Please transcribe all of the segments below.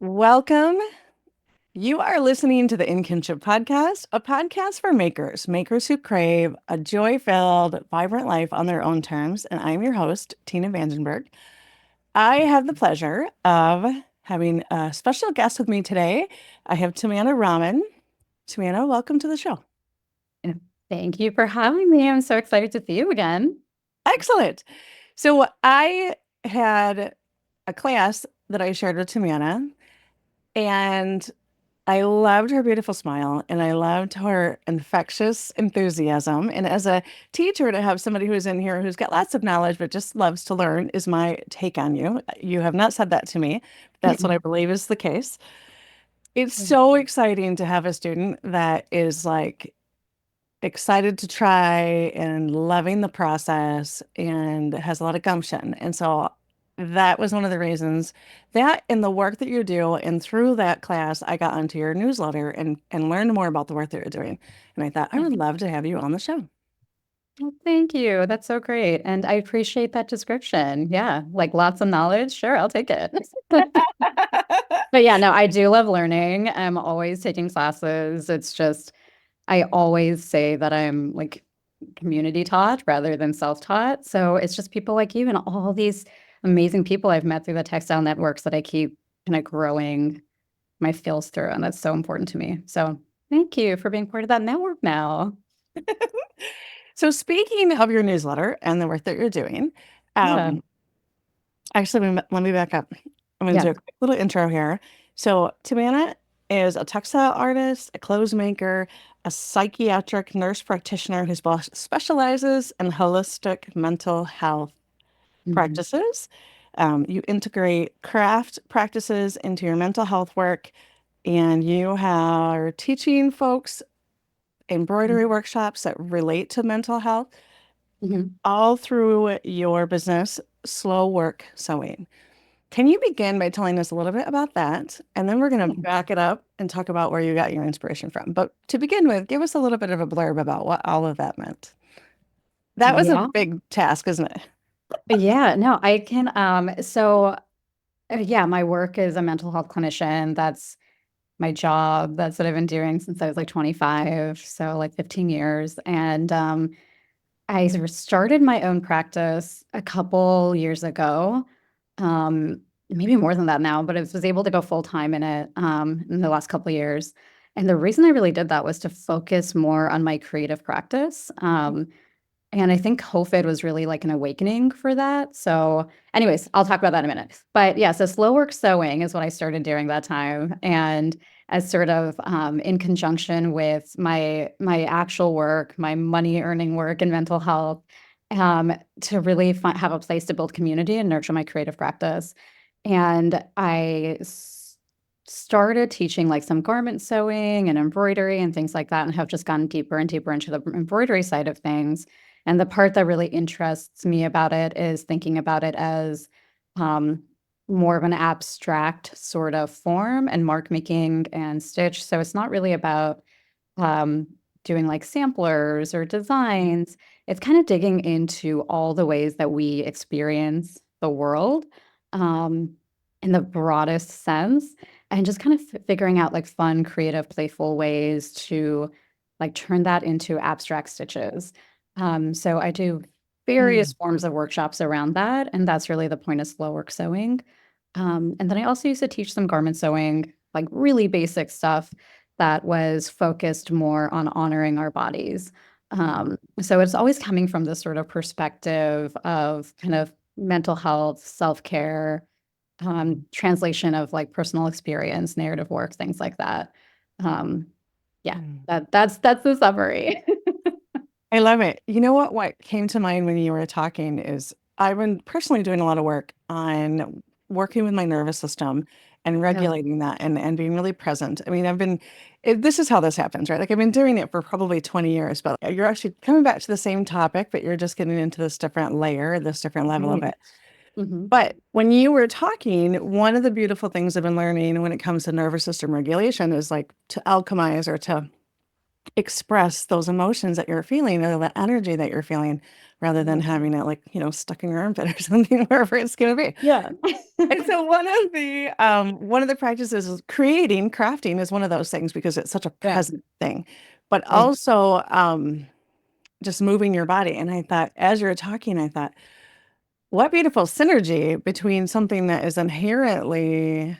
Welcome. You are listening to the In Kinship Podcast, a podcast for makers who crave a joy-filled, vibrant life on their own terms. And I'm your host, Tina Vandenberg. I have the pleasure of having a special guest with me today. I have Tamanna Rahman. Tamanna, welcome to the show. And thank you for having me. I'm so excited to see you again. Excellent. So I had a class that I shared with Tamanna, and I loved her beautiful smile and I loved her infectious enthusiasm. And as a teacher, to have somebody who's in here who's got lots of knowledge but just loves to learn is my take on you. You have not said that to me. That's what I believe is the case. It's so exciting to have a student that is like excited to try and loving the process and has a lot of gumption. And so that was one of the reasons that in the work that you do and through that class, I got onto your newsletter and learned more about the work that you're doing. And I thought I would love to have you on the show. Well, thank you. That's so great. And I appreciate that description. Yeah, like lots of knowledge. Sure, I'll take it. But yeah, no, I do love learning. I'm always taking classes. It's just, I always say that I'm like community taught rather than self-taught. So it's just people like you and all these amazing people I've met through the textile networks that I keep kind of growing my skills through. And that's so important to me. So thank you for being part of that network now. So speaking of your newsletter and the work that you're doing, Yeah. um, actually, let me back up. I'm going to Yeah. do a quick little intro here. So, Tamanna is a textile artist, a clothes maker, a psychiatric nurse practitioner who specializes in holistic mental health Mhm. practices. You integrate craft practices into your mental health work, and you are teaching folks embroidery workshops that relate to mental health Mhm. all through your business, Slow Work Sewing. Can you begin by telling us a little bit about that? And then we're going to back it up and talk about where you got your inspiration from. But to begin with, give us a little bit of a blurb about what all of that meant. That was a Yeah. big task, isn't it? Yeah. No, I can. Yeah, my work is a mental health clinician. That's my job. That's what I've been doing since I was like 25. So like 15 years. And I started my own practice a couple years ago. Maybe more than that now, but I was able to go full time in it in the last couple of years. And the reason I really did that was to focus more on my creative practice. And I think COVID was really like an awakening for that. So, anyways, I'll talk about that in a minute. But yeah, so slow work sewing is what I started doing that time, and as sort of in conjunction with my actual work, my money earning work and mental health, to really have a place to build community and nurture my creative practice. And started teaching like some garment sewing and embroidery and things like that, and have just gone deeper and deeper into the embroidery side of things. And the part that really interests me about it is thinking about it as um, more of an abstract sort of form and mark making and stitch. So it's not really about um, doing like samplers or designs. It's kind of digging into all the ways that we experience the world um, in the broadest sense and just kind of figuring out like fun, creative, playful ways to like turn that into abstract stitches. So I do various Mm. forms of workshops around that, and that's really the point of slow work sewing. And then I also used to teach some garment sewing, like really basic stuff that was focused more on honoring our bodies. So it's always coming from this sort of perspective of kind of mental health, self-care, translation of like personal experience, narrative work, things like that. Um, yeah, Mm. that's the summary. I love it. You know what? What came to mind when you were talking is I've been personally doing a lot of work on working with my nervous system and Yeah. regulating that and being really present. I mean, this is how this happens, right? Like I've been doing it for probably 20 years, but you're actually coming back to the same topic, but you're just getting into this different layer, this different level of Right. it. Mhm. But when you were talking, one of the beautiful things I've been learning when it comes to nervous system regulation is like to alchemize or to express those emotions that you're feeling or the energy that you're feeling rather than Mhm. having it like, stuck in your armpit or something, wherever it's going to be. Yeah. And so one of the practices is crafting is one of those things because it's such a Yeah. present thing, but Right. also just moving your body. And I thought, as you're talking, I thought, what beautiful synergy between something that is inherently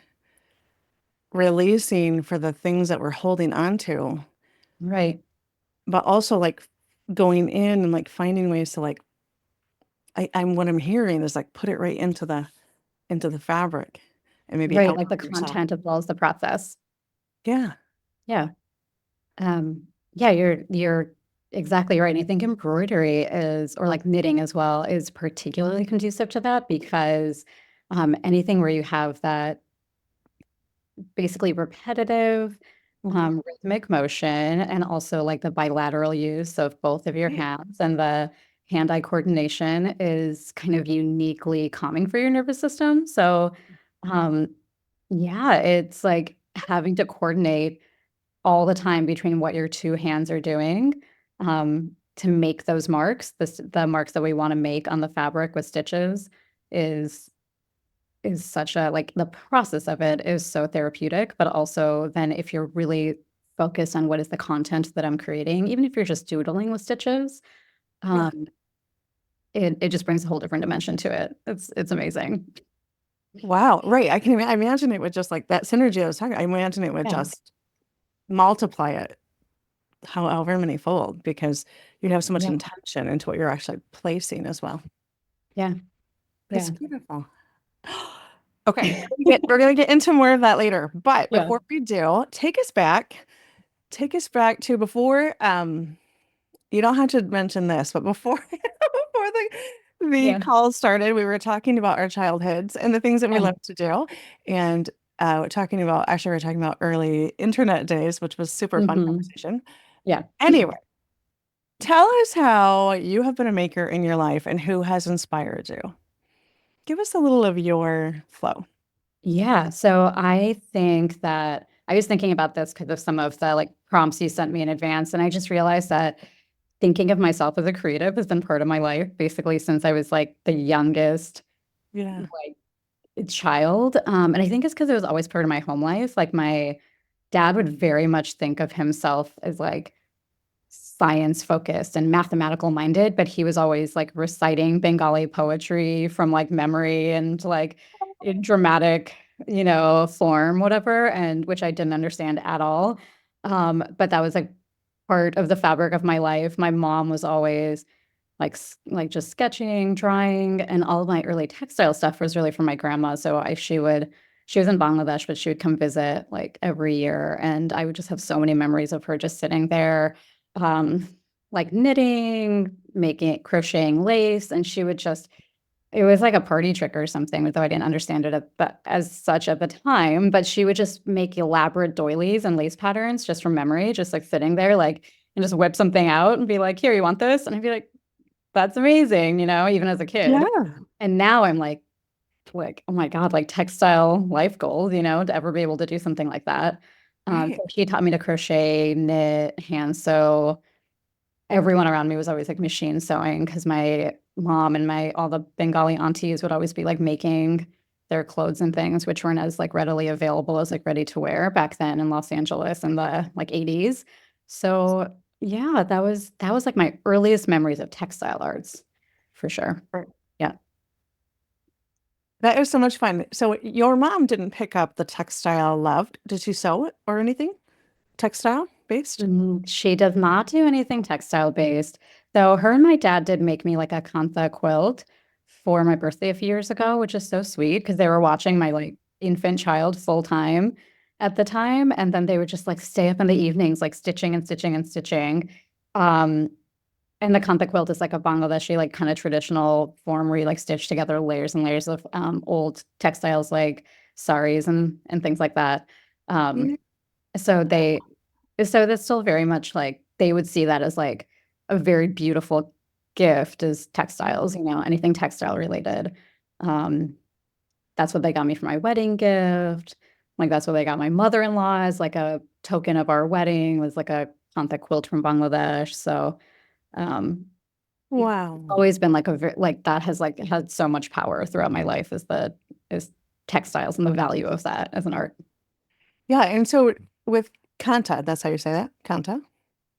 releasing for the things that we're holding on to, Right. but also like going in and like finding ways to like I'm what I'm hearing is like put it right into the fabric and maybe Right. out Like the yourself. content as well as the process. Yeah. Yeah. Yeah, you're exactly right. And I think embroidery is, or like knitting as well, is particularly conducive to that because anything where you have that basically repetitive, rhythmic motion and also like the bilateral use of both of your Right. hands and the hand-eye coordination is kind of uniquely calming for your nervous system. So, um, yeah, it's like having to coordinate all the time between what your two hands are doing to make those marks, the marks that we want to make on the fabric with stitches is is such a like the process of it is so therapeutic, but also then if you're really focused on what is the content that I'm creating, even if you're just doodling with stitches, Yeah. um, it just brings a whole different dimension to it. It's amazing. Wow. Right. I imagine it would just like that synergy I was talking. I imagine it would Yeah. just multiply it however many fold because you'd have so much Yeah. intention into what you're actually placing as well. Yeah. That's Yeah. beautiful. Okay, we're gonna get into more of that later. But Yeah. before we do, take us back to before you don't have to mention this, but before before the Yeah. call started, we were talking about our childhoods and the things that we Yeah. love to do. And we're talking about early internet days, which was super fun Hmm. conversation. Yeah. Anyway, tell us how you have been a maker in your life and who has inspired you. Give us a little of your flow. Yeah. So I think that I was thinking about this because of some of the like prompts you sent me in advance. And I just realized that thinking of myself as a creative has been part of my life basically since I was like the youngest Yeah. like child. And I think it's because it was always part of my home life. Like my dad would very much think of himself as like science focused and mathematical minded, but he was always like reciting Bengali poetry from like memory and like in dramatic, form, whatever, and which I didn't understand at all. But that was like part of the fabric of my life. My mom was always like just sketching, drawing, and all of my early textile stuff was really from my grandma. So she was in Bangladesh, but she would come visit like every year, and I would just have so many memories of her just sitting there, um, like knitting, making crocheting lace, and she would just it was like a party trick or something, though I didn't understand it as such at the time. But she would just make elaborate doilies and lace patterns just from memory, just like sitting there, like and just whip something out and be like, "Here, you want this?" And I'd be like, that's amazing, even as a kid. Yeah. And now I'm like, oh my God, like textile life goals, to ever be able to do something like that. Right. So she taught me to crochet, knit, hand sew. Everyone around me was always like machine sewing because my mom and my all the Bengali aunties would always be like making their clothes and things, which weren't as like readily available as like ready to wear back then in Los Angeles in the like 80s. So yeah, that was like my earliest memories of textile arts for sure. Right. Yeah. That is so much fun. So your mom didn't pick up the textile love. Did she sew it or anything? Textile based? She does not do anything textile based, though her and my dad did make me like a kantha quilt for my birthday a few years ago, which is so sweet because they were watching my like infant child full time at the time. And then they would just like stay up in the evenings, like stitching and stitching and stitching. Um, and the kantha quilt is like a Bangladeshi, like kind of traditional form where you like stitch together layers and layers of old textiles like saris and things like that. Um, Yeah. so they so that's still very much like they would see that as like a very beautiful gift as textiles, anything textile related. Um, that's what they got me for my wedding gift. Like that's what they got my mother-in-law as like a token of our wedding was like a kantha quilt from Bangladesh. So um, it's Wow. always been like like that has like had so much power throughout my life is textiles and the value of that as an art. Yeah, and so with kanta, that's how you say that? Kanta?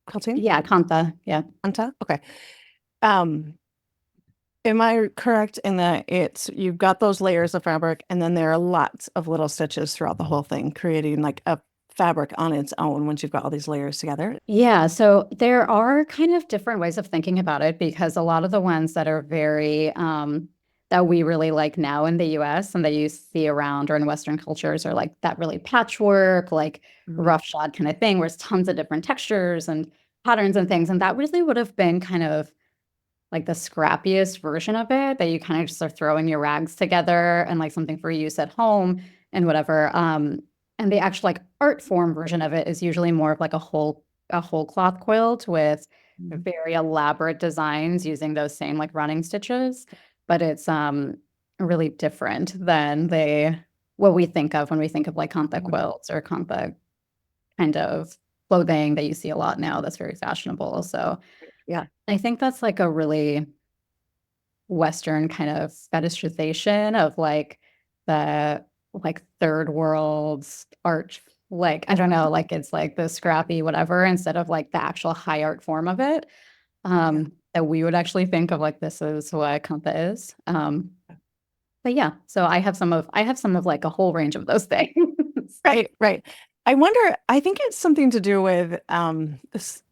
Quilting? Yeah, kantha. Yeah. Kanta? Okay. Um, am I correct in that it's you've got those layers of fabric and then there are lots of little stitches throughout the whole thing, creating like a fabric on its own once you've got all these layers together? Yeah, so there are kind of different ways of thinking about it because a lot of the ones that are very that we really like now in the US and that you see around or in Western cultures are like that really patchwork, like Mhm. roughshod kind of thing, where it's tons of different textures and patterns and things. And that really would have been kind of like the scrappiest version of it that you kind of just are throwing your rags together and like something for use at home and whatever. And the actual like art form version of it is usually more of like a whole cloth quilt with Mhm. very elaborate designs using those same like running stitches. But it's really different than they what we think of when we think of like kantha Mhm. quilts or kantha kind of clothing that you see a lot now that's very fashionable. So Yeah. I think that's like a really Western kind of fetishization of like the like third world art, like I don't know, like it's like the scrappy whatever instead of like the actual high art form of it. Yeah. That we would actually think of like this is what Kantha is. But yeah, so I have some of like a whole range of those things. Right, right. I wonder, I think it's something to do with this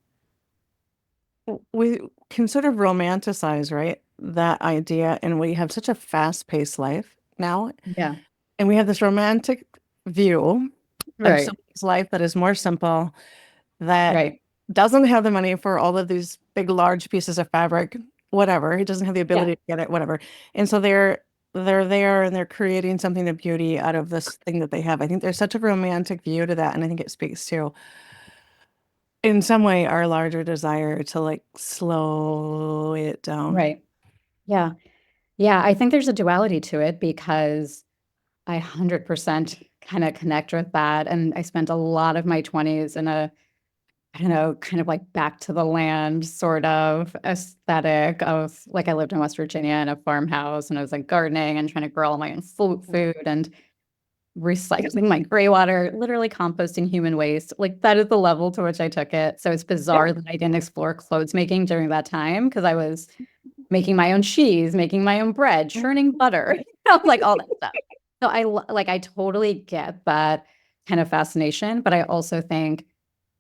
we can sort of romanticize, right? That idea, and we have such a fast-paced life now, Yeah, and we have this romantic view of right, somebody's life that is more simple, that right. doesn't have the money for all of these big, large pieces of fabric, whatever. He doesn't have the Yeah, ability to get it, whatever. And so they're there and they're creating something of beauty out of this thing that they have. I think there's such a romantic view to that, and I think it speaks to, in some way, our larger desire to like slow it down. right. Yeah. Yeah, I think there's a duality to it because I 100% kind of connect with that. And I spent a lot of my 20s in a, I don't know, kind of like back to the land sort of aesthetic of like I lived in West Virginia in a farmhouse and I was like gardening and trying to grow all my own food and recycling my gray water, literally composting human waste. Like that is the level to which I took it. So it's Yeah. bizarre that I didn't explore clothes making during that time because I was making my own cheese, making my own bread, churning butter, like all that stuff. So like I totally get that kind of fascination, but I also think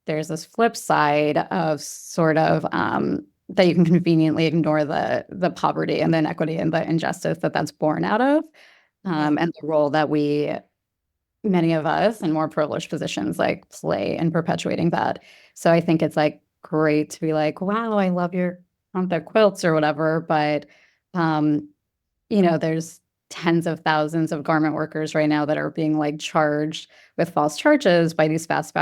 there's this flip side of sort of that you can conveniently ignore the poverty and the inequity and the injustice that that's born out of, Yeah. and the role that we many of us in more privileged positions like play in perpetuating that. So I think it's like great to be like, wow, I love your the quilts or whatever, but um, there's tens of thousands of garment workers right now that are being like charged with false charges by these fast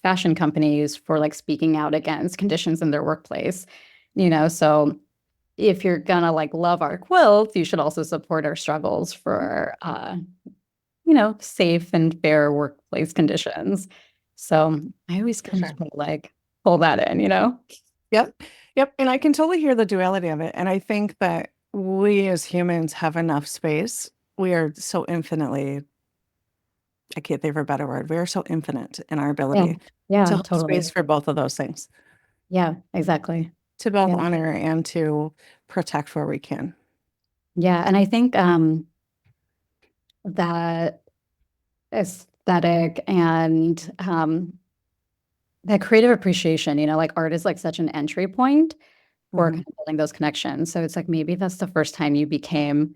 fashion companies for like speaking out against conditions in their workplace. So if you're gonna like love our quilts, you should also support our struggles for safe and fair workplace conditions. So I always For kind of sure. try to like pull that in. Yep. Yep. And I can totally hear the duality of it. And I think that we as humans have enough space. We are so infinitely, I can't think of a better word. We are so infinite in our Yeah. ability to Yeah, hold space totally. for both of those things, Yeah, exactly. to both Yeah. honor and to protect where we can. Yeah. And I think that aesthetic and that creative appreciation, like art is like such an entry point for Mhm. kind of building those connections. So it's like maybe that's the first time you became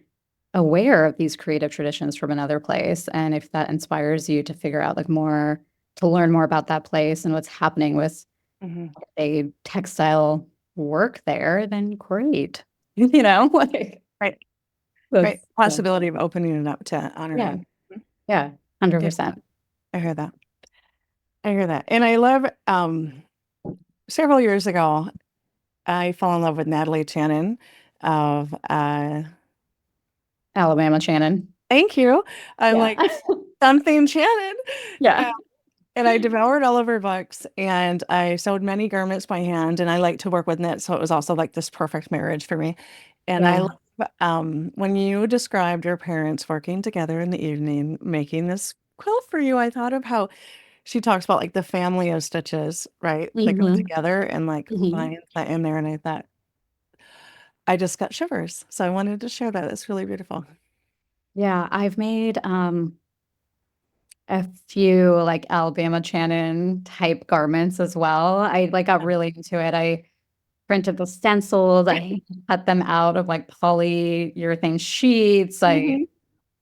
aware of these creative traditions from another place. And if that inspires you to figure out like more, to learn more about that place and what's happening with Mhm. a textile work there, then great. Like Right. Right. that's, Possibility of opening it up to yeah, honoring. yeah, Yeah, 100%. I hear that. I hear that. And I love several years ago, I fell in love with Natalie Channon of Alabama, Shannon. thank you. I'm Yeah. like something Shannon. Yeah. And I devoured all of her books and I sewed many garments by hand and I like to work with knit, so it was also like this perfect marriage for me. And I Yeah. love when you described your parents working together in the evening making this quilt for you, I thought of how she talks about like the family of stitches, right? That go Hmm. together and like Hmm. lines that in there. And I thought I just got shivers. So I wanted to share that. It's really beautiful. Yeah, I've made a few like Alabama Shannon type garments as well. I like got really into it. I printed the stencils, I cut them out of like polyurethane sheets. I Hmm.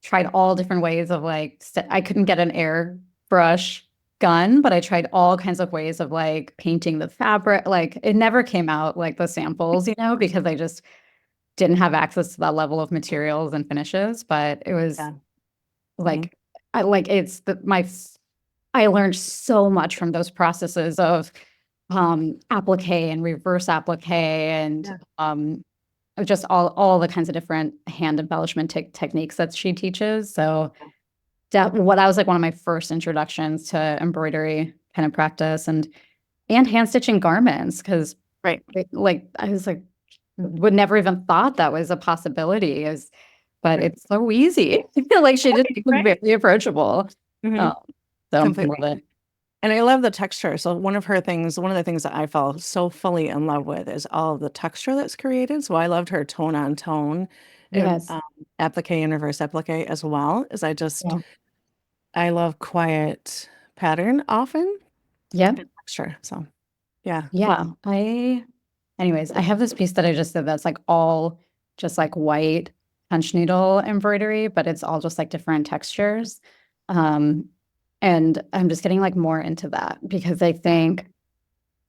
tried all different ways of like I couldn't get an airbrush gun, but I tried all kinds of ways of like painting the fabric. Like it never came out like the samples, because I just didn't have access to that level of materials and finishes. But it was Yeah. Hmm. like I like it's I learned so much from those processes of applique and reverse applique and Yeah. just all the kinds of different hand embellishment techniques that she teaches. So that was like one of my first introductions to embroidery kind of practice and hand stitching garments because Right. like I was like would never even thought that was a possibility is but Right. it's so easy. I feel like she just Right. was Right. very approachable. Hmm. Um, so I love Completely. it. And I love the texture. So one of the things that I fell so fully in love with is all of the texture that's created. So I loved her tone on tone, Yes. applique and reverse applique as well. As Yeah. I love quiet pattern often Yep. and texture. So yeah. Yeah. Anyways, I have this piece that I just did that's like all just like white punch needle embroidery, but it's all just like different textures. Um, and I'm just getting like more into that because I think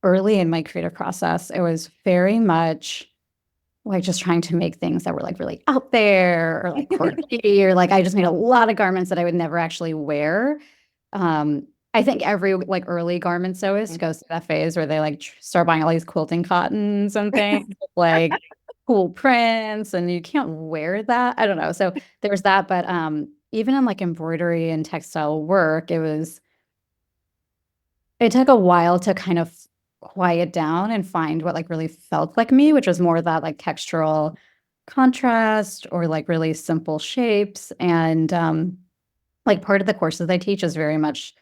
early in my creative process, it was very much like just trying to make things that were like really out there or like quirky or like I just made a lot of garments that I would never actually wear. I think every like early garment sewist goes through that phase where they like start buying all these quilting cottons and things with, like cool prints and you can't wear that. I don't know. So there's that, but even in like embroidery and textile work, it took a while to kind of quiet down and find what like really felt like me, which was more that like textural contrast or like really simple shapes. And like part of the courses I teach is very much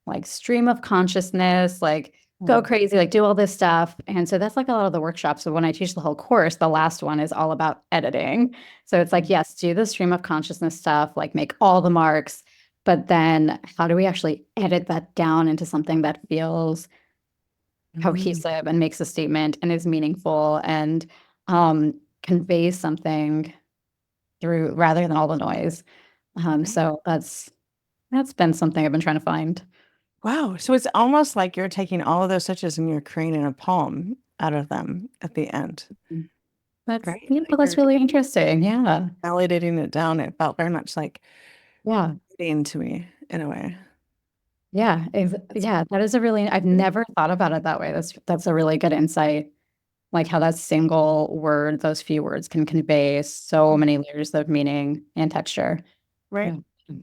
like stream of consciousness, like go Mm. crazy, like do all this stuff. And so that's like a lot of the workshops. So when I teach the whole course, the last one is all about editing. So it's like, yes, do the stream of consciousness stuff, like make all the marks, but then how do we actually edit that down into something that feels Mm. cohesive and makes a statement and is meaningful and conveys something through rather than all the noise. Right. So that's been something I've been trying to find. Wow. So it's almost like you're taking all of those stitches and you're creating a poem out of them at the end, That's right? yeah, Like that's you're really interesting. Yeah. validating it down. It felt very much like Yeah. reading to me in a way. Yeah. That's Yeah, that is a really I've never thought about it that way. That's a really good insight. Like how that single word, those few words can convey so many layers of meaning and texture. right. Yeah.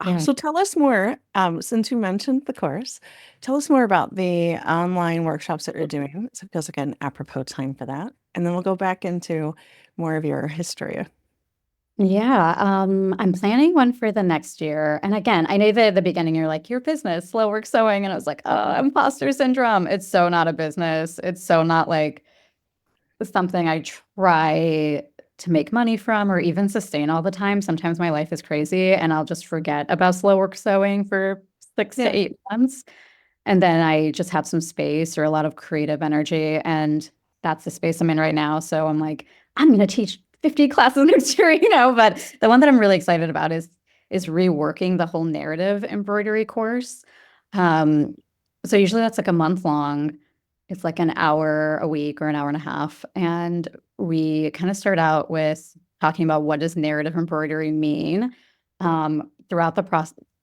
Yeah. So tell us more, since you mentioned the course, tell us more about the online workshops that you're doing. So it feels like an apropos time for that. And then we'll go back into more of your history. Yeah, I'm planning one for the next year. And again, I know that at the beginning you're like, your business, slow work sewing. And I was like, oh, imposter syndrome. It's so not a business. It's so not like something I try to make money from or even sustain all the time. Sometimes my life is crazy and I'll just forget about slow work sewing for 6 to 8 months. And then I just have some space or a lot of creative energy. And that's the space I'm in right now. So I'm like, I'm going to teach 50 classes next year, but the one that I'm really excited about is reworking the whole narrative embroidery course. Um, so usually that's like a month long. It's like an hour a week or an hour and a half. And we kind of start out with talking about what does narrative embroidery mean. Throughout the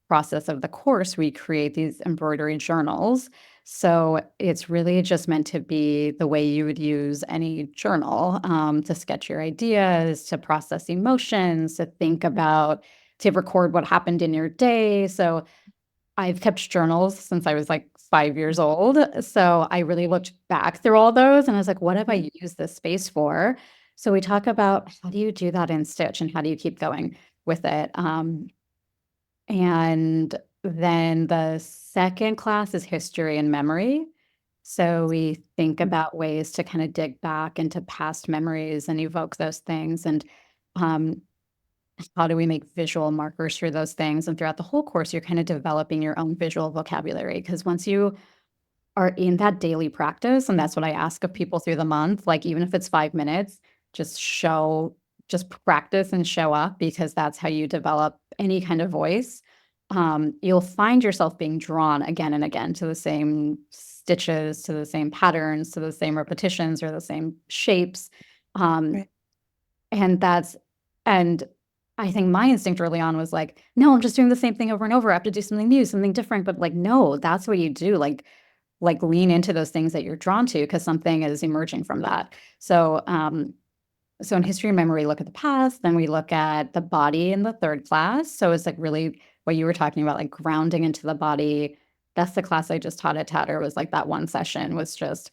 process of the course, we create these embroidery journals. So it's really just meant to be the way you would use any journal to sketch your ideas, to process emotions, to think about, to record what happened in your day. So I've kept journals since I was like 5 years old. So I really looked back through all those and I was like, what have Mhm. I used this space for? So we talk about how do you do that in Stitch and how do you keep going with it? And then the second class is history and memory. So we think about ways to kind of dig back into past memories and evoke those things. And um, how do we make visual markers for those things? And throughout the whole course, you're kind of developing your own visual vocabulary because once you are in that daily practice, and that's what I ask of people through the month, like even if it's 5 minutes, just show, just practice and show up because that's how you develop any kind of voice. You'll find yourself being drawn again and again to the same stitches, to the same patterns, to the same repetitions or the same shapes. Um, Right. and that's and I think my instinct early on was like, "No, I'm just doing the same thing over and over. I have to do something new, something different." But like, no, that's what you do. Like lean into those things that you're drawn to because something is emerging from that. So, so in history and memory, look at the past, then we look at the body in the third class. So it's like really what you were talking about, like grounding into the body. That's the class I just taught at Tatter was like that one session was just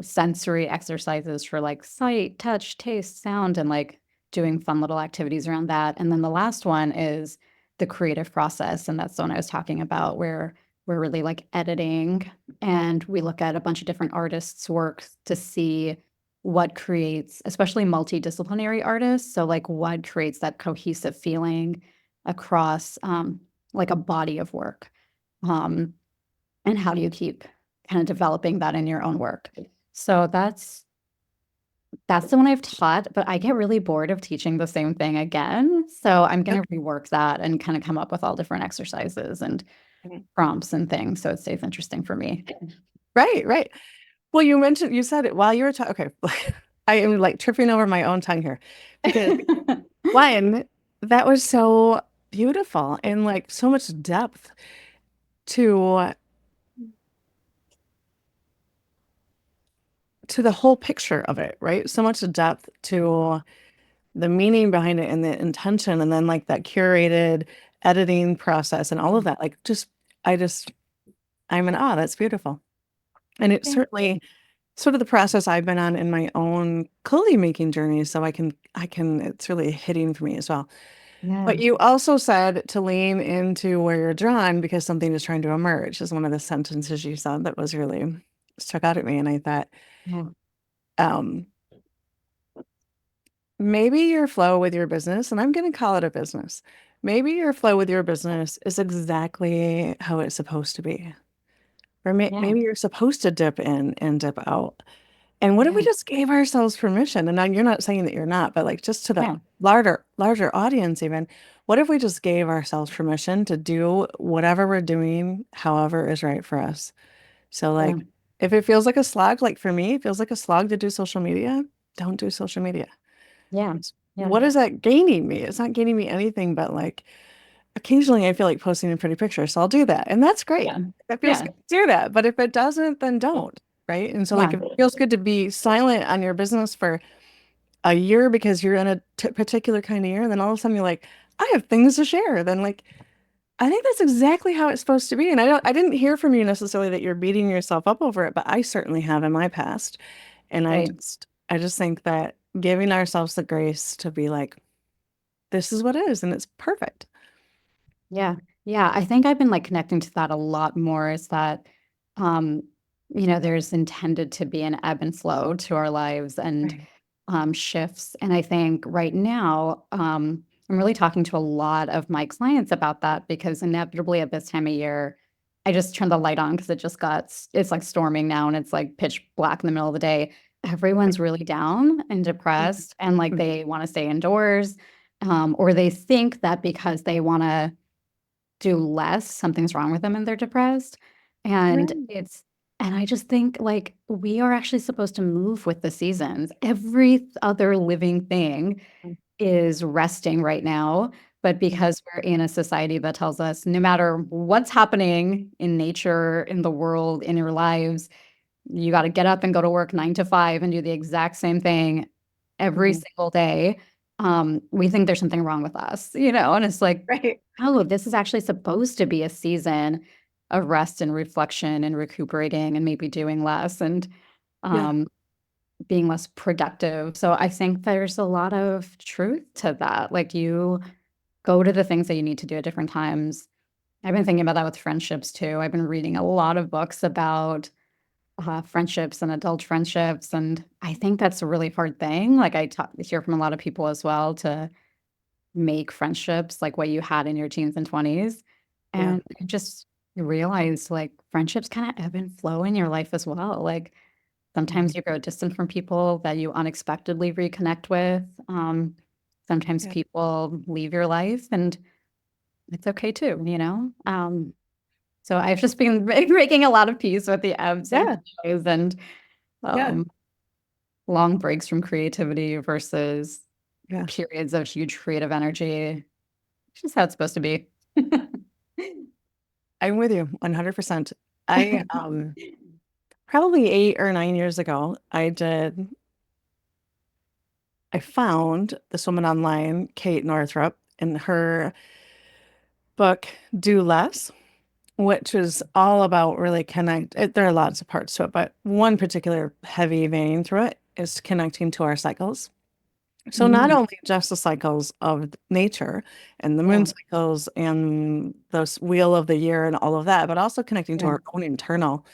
sensory exercises for like sight, touch, taste, sound, and like doing fun little activities around that. And then the last one is the creative process. And that's the one I was talking about where we're really like editing and we look at a bunch of different artists' work to see what creates, especially multidisciplinary artists. So, like, what creates that cohesive feeling across like a body of work. Um, and how do you keep kind of developing that in your own work? So that's the one I've taught, but I get really bored of teaching the same thing again. So I'm Yep. going to rework that and kind of come up with all different exercises and Mhm. prompts and things so it stays interesting for me. Right, right. Well, you said it while you were talking. Okay. I am like tripping over my own tongue here because one, that was so beautiful and like so much depth to the whole picture of it, right? So much depth to the meaning behind it and the intention, and then like that curated editing process and all of that. Like just, I just, I'm in awe. That's beautiful. And it's Thank certainly sort of the process I've been on in my own clothing making journey. So it's really hitting for me as well. Yeah. But you also said to lean into where you're drawn because something is trying to emerge, is one of the sentences you said that was really stuck out at me. And I thought, Yeah. um, maybe your flow with your business, and I'm going to call it a business, maybe your flow with your business is exactly how it's supposed to be. Or Yeah. maybe you're supposed to dip in and dip out. And what if we Yeah. just gave ourselves permission? And now you're not saying that you're not, but like just to the Yeah. larger audience even, what if we just gave ourselves permission to do whatever we're doing, however is right for us? So Yeah. like if it feels like a slog, like for me, it feels like a slog to do social media, don't do social media. Yeah. Yeah. What is that gaining me? It's not gaining me anything but like occasionally I feel like posting a pretty picture, so I'll do that. And that's great. Yeah. That feels Yeah. good to do that. But if it doesn't, then don't. Right. And so, like, Yeah. if it feels good to be silent on your business for a year because you're in a particular kind of year, and then all of a sudden you're like, I have things to share. Then, like, I think that's exactly how it's supposed to be. And I didn't hear from you necessarily that you're beating yourself up over it, but I certainly have in my past. And Right. I just think that giving ourselves the grace to be like, this is what it is, and it's perfect. Yeah. Yeah. I think I've been like connecting to that a lot more is that, um, there's intended to be an ebb and flow to our lives and Right. shifts. And I think right now, I'm really talking to a lot of my clients about that because inevitably at this time of year, I just turned the light on because it's like storming now and it's like pitch black in the middle of the day. Everyone's really down and depressed and like Mhm. they want to stay indoors. Or they think that because they want to do less, something's wrong with them and they're depressed. And Right. and I just think like we are actually supposed to move with the seasons. Every other living thing is resting right now. But because we're in a society that tells us no matter what's happening in nature, in the world, in your lives, you got to get up and go to work 9 to 5 and do the exact same thing every Mhm. single day. we think there's something wrong with us, you know? And it's like, Right. oh, this is actually supposed to be a season of rest and reflection and recuperating and maybe doing less and Yeah. um, being less productive. So I think there's a lot of truth to that. Like you go to the things that you need to do at different times. I've been thinking about that with friendships too. I've been reading a lot of books about friendships and adult friendships. And I think that's a really hard thing. Like hear from a lot of people as well to make friendships like what you had in your teens and 20s. Yeah. And I just realized like friendships kind of ebb and flow in your life as well. Like Mhm. sometimes you grow distant from people that you unexpectedly reconnect with. Sometimes Yeah. people leave your life and it's okay too, you know? So I've just been making a lot of peace with the ebbs and Yeah. flows and Yeah. um, long breaks from creativity versus Yeah. periods of huge creative energy. It's just how it's supposed to be. I'm with you 100%. I probably 8 or 9 years ago, I found this woman online, Kate Northrup, in her book Do Less, which is all about really there are lots of parts to it, but one particular heavy vein through it is connecting to our cycles. So not Mm, only just the cycles of nature and the moon yeah, cycles and the wheel of the year and all of that, but also connecting to yeah, our own internal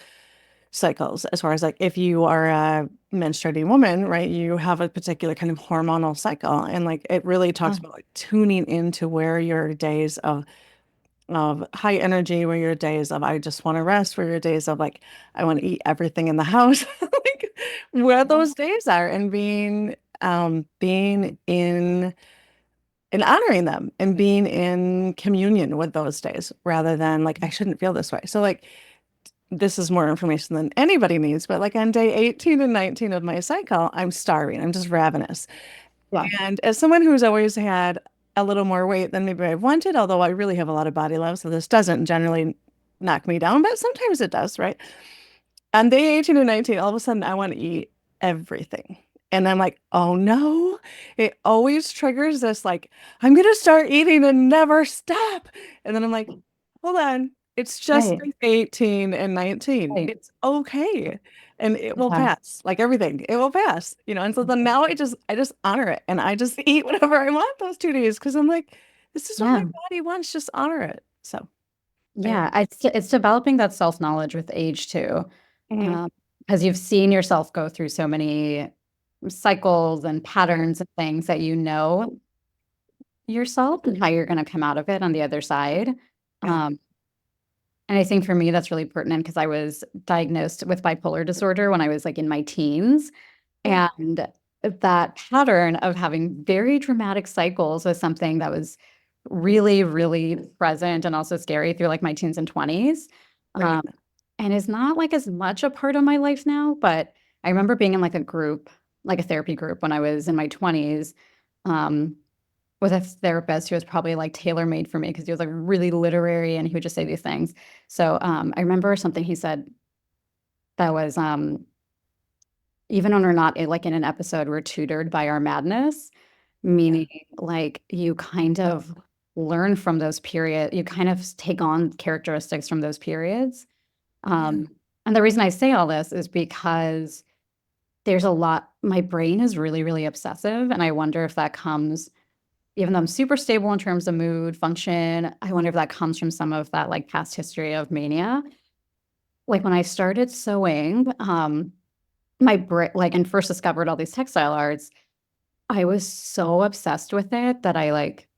cycles as far as like if you are a menstruating woman, right, you have a particular kind of hormonal cycle and like it really talks yeah, about like tuning into where your days of high energy, where your days of I just want to rest, where your days of like I want to eat everything in the house, like where yeah, those days are and being in and honoring them and being in communion with those days rather than like I shouldn't feel this way. So like this is more information than anybody needs, but like on day 18 and 19 of my cycle, I'm starving. I'm just ravenous. yeah, And as someone who's always had a little more weight than maybe I've wanted, although I really have a lot of body love, so this doesn't generally knock me down, but sometimes it does, right? On day 18 and 19, all of a sudden I want to eat everything. And I'm like, oh no, it always triggers this like, I'm gonna start eating and never stop. And then I'm like, hold on, it's just right, like 18 and 19. right, It's okay. And it will yeah, pass. Like everything, it will pass, you know. And so then now I just honor it and I just eat whatever I want those 2 days because I'm like, this is what my yeah, body wants, just honor it. So anyway. yeah. It's developing that self-knowledge with age too, Mhm. because you've seen yourself go through so many cycles and Right. patterns and things that you know yourself and how you're going to come out of it on the other side. Yeah. Um, And I think for me, that's really pertinent because I was diagnosed with bipolar disorder when I was like in my teens. Yeah. And that pattern of having very dramatic cycles was something that was really, really present and also scary through like my teens and 20s. Right. Um, and is not like as much a part of my life now, but I remember being in like a group, like a therapy group when I was in my 20s. Um, with a therapist who was probably like tailor-made for me because he was like really literary and he would just say these things. So I remember something he said that was even when we're not like in an episode, we're tutored by our madness, Yeah. meaning like you kind of learn from those periods, you kind of take on characteristics from those periods. Yeah. Um, and the reason I say all this is because there's a lot, my brain is really, really obsessive. And I wonder if that comes even though I'm super stable in terms of mood, function, I wonder if that comes from some of that like past history of mania. Like when I started sewing, my brain, like, and first discovered all these textile arts, I was so obsessed with it that I like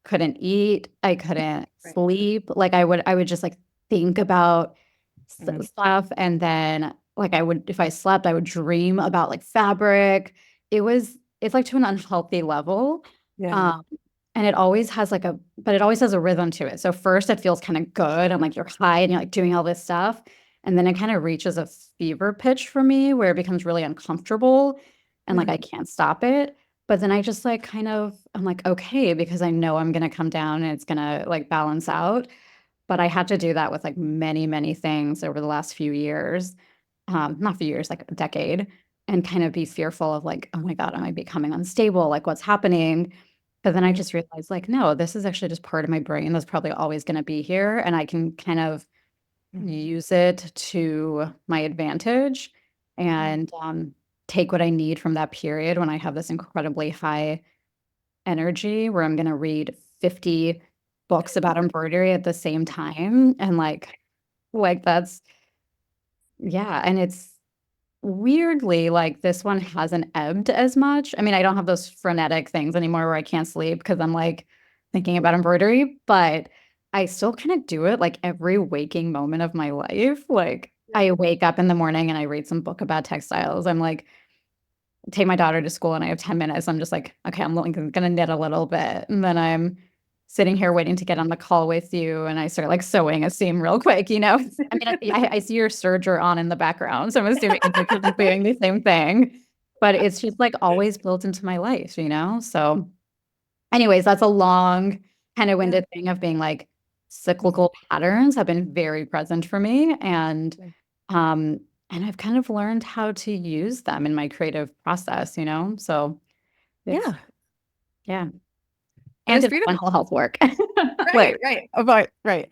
couldn't eat, I couldn't Right. sleep. Like I would just like think about Mhm. stuff and then like I would if I slept, I would dream about like fabric. It's like to an unhealthy level. Yeah. Um and it always has a rhythm to it. So first it feels kind of good and like you're high and you're like doing all this stuff. And then it kind of reaches a fever pitch for me where it becomes really uncomfortable and like Yeah. I can't stop it. But then I just like I'm like, okay, because I know I'm gonna come down and it's gonna like balance out. But I had to do that with like many, many things over the last few years, not few years, like a decade. and kind of be fearful of like, oh my God, am I becoming unstable? Like, what's happening? But then I Right. just realized, like, no, this is actually just part of my brain that's probably always going to be here. And I can kind of Mhm. use it to my advantage Yeah. and take what I need from that period when I have this incredibly high energy where I'm going to read 50 books about embroidery at the same time. And like that's, yeah. And it's weirdly like this one hasn't ebbed as much. I mean, I don't have those frenetic things anymore where I can't sleep because I'm like thinking about embroidery, but I still kind of do it like every waking moment of my life. Like Yeah. I wake up in the morning and I read some book about textiles. I'm like, take my daughter to school and I have 10 minutes. I'm just like, okay, I'm like, gonna knit a little bit. And then I'm sitting here waiting to get on the call with you. And I start like sewing a seam real quick, you know? I mean, I see your serger on in the background. So I'm assuming it's like you're just doing the same thing. But it's just like always built into my life, you know? So, anyways, that's a long, kind of Yeah. winded thing of being like cyclical patterns have been very present for me. Um, and I've kind of learned how to use them in my creative process, you know? So it's, Yeah. yeah. And And it's in beautiful. mental health work. Right, Like, right. About right.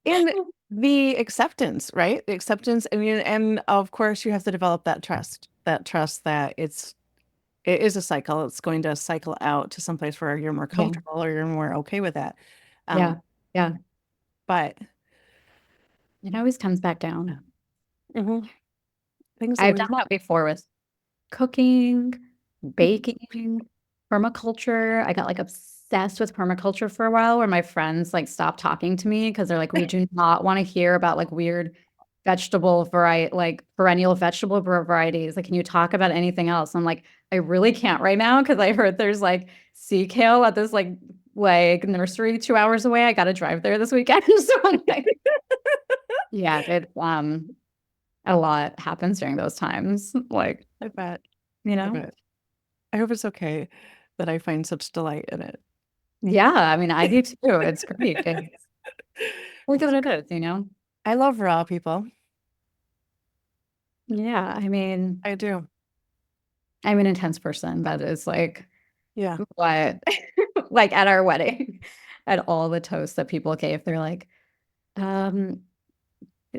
And the acceptance, right? The acceptance, I mean, and of course you have to develop that trust that it is a cycle. It's going to cycle out to someplace where you're more yeah, comfortable or you're more okay with that. Um, yeah, yeah. but It always comes back down. Mhm. Things I've done always, that before with cooking, baking, permaculture. I got like obsessed with permaculture for a while where my friends like stopped talking to me because they're like, we do not want to hear about like weird vegetable variety, like perennial vegetable varieties. Like, can you talk about anything else? I'm like, I really can't right now because I heard there's like sea kale at this like nursery 2 hours away. I got to drive there this weekend. So I'm like, yeah, it a lot happens during those times. Like, I bet. you I know. bet. I hope it's okay that I find such delight in it. Yeah, I mean, I do too. It's great. It's look at what it is, you know? I love raw people. Yeah, I mean, I do. I'm an intense person. That is like Yeah. what, like at our wedding, at all the toasts that people gave, they're like, um,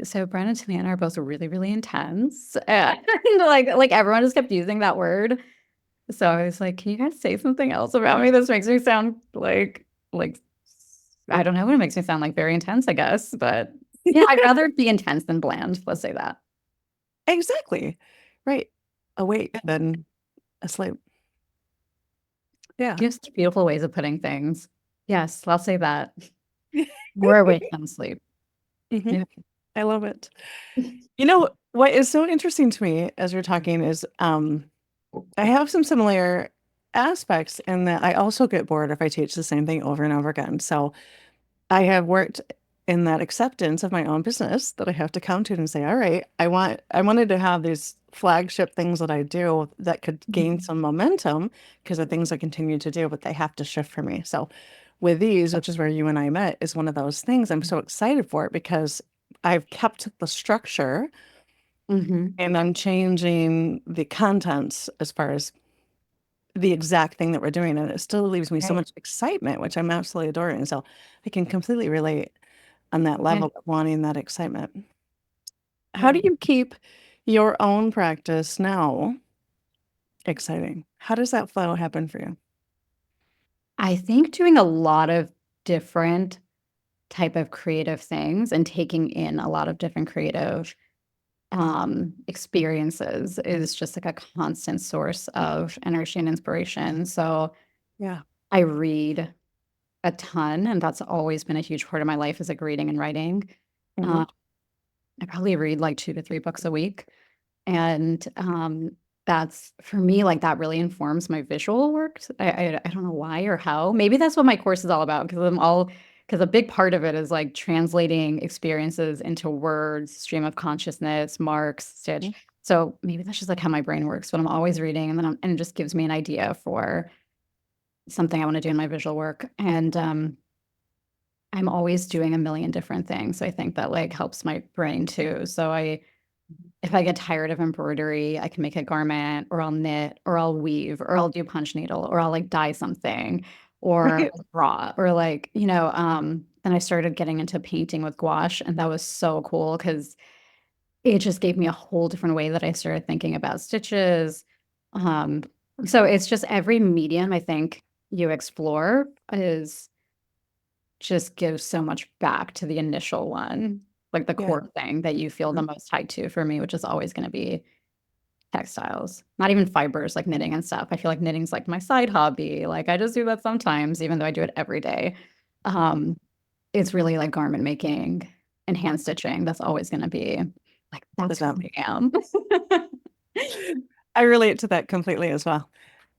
so Brian and Tamanna are both really, really intense. And like everyone just kept using that word. So I was like, can you guys say something else about me? This makes me sound like I don't know what it makes me sound like very intense, I guess. But yeah, I'd rather be intense than bland. Let's say that. Exactly. Right. Awake than asleep. Yeah. Just beautiful ways of putting things. Yes, I'll say that. More awake than asleep. hmm Yeah. I love it. You know, what is so interesting to me as you're talking is I have some similar aspects in that I also get bored if I teach the same thing over and over again. So I have worked in that acceptance of my own business that I have to come to and say, all right, I wanted to have these flagship things that I do that could gain Mhm. some momentum because of things I continue to do, but they have to shift for me. So with these, which is where you and I met, is one of those things I'm so excited for it because I've kept the structure Mhm. and I'm changing the contents as far as the exact thing that we're doing. And it still leaves me so Right. much excitement, which I'm absolutely adoring. So I can completely relate on that Yeah. level of wanting that excitement. How Yeah. do you keep your own practice now exciting? How does that flow happen for you? I think doing a lot of different type of creative things and taking in a lot of different creative experiences is just like a constant source of energy and inspiration. So Yeah. I read a ton, and that's always been a huge part of my life is like reading and writing. hmm Uh, I probably read like 2 to 3 books a week. And that's for me, like that really informs my visual work. I don't know why or how. Maybe that's what my course is all about because a big part of it is like translating experiences into words, stream of consciousness, marks, stitch. So maybe that's just like how my brain works. But I'm always reading, and and it just gives me an idea for something I want to do in my visual work. And I'm always doing a million different things. So I think that like helps my brain too. So I if I get tired of embroidery, I can make a garment or I'll knit or I'll weave or I'll do punch needle or I'll like dye something or Right. draw or like, then I started getting into painting with gouache and that was so cool because it just gave me a whole different way that I started thinking about stitches. Um, so it's just every medium I think you explore is just gives so much back to the initial one, like the Yeah. core thing that you feel the Mhm. most tied to for me, which is always going to be textiles, not even fibers like knitting and stuff. I feel like knitting's like my side hobby. Like I just do that sometimes, even though I do it every day. Um, it's really like garment making and hand stitching. That's always going to be like, The that's who dump. I am. I relate to that completely as well.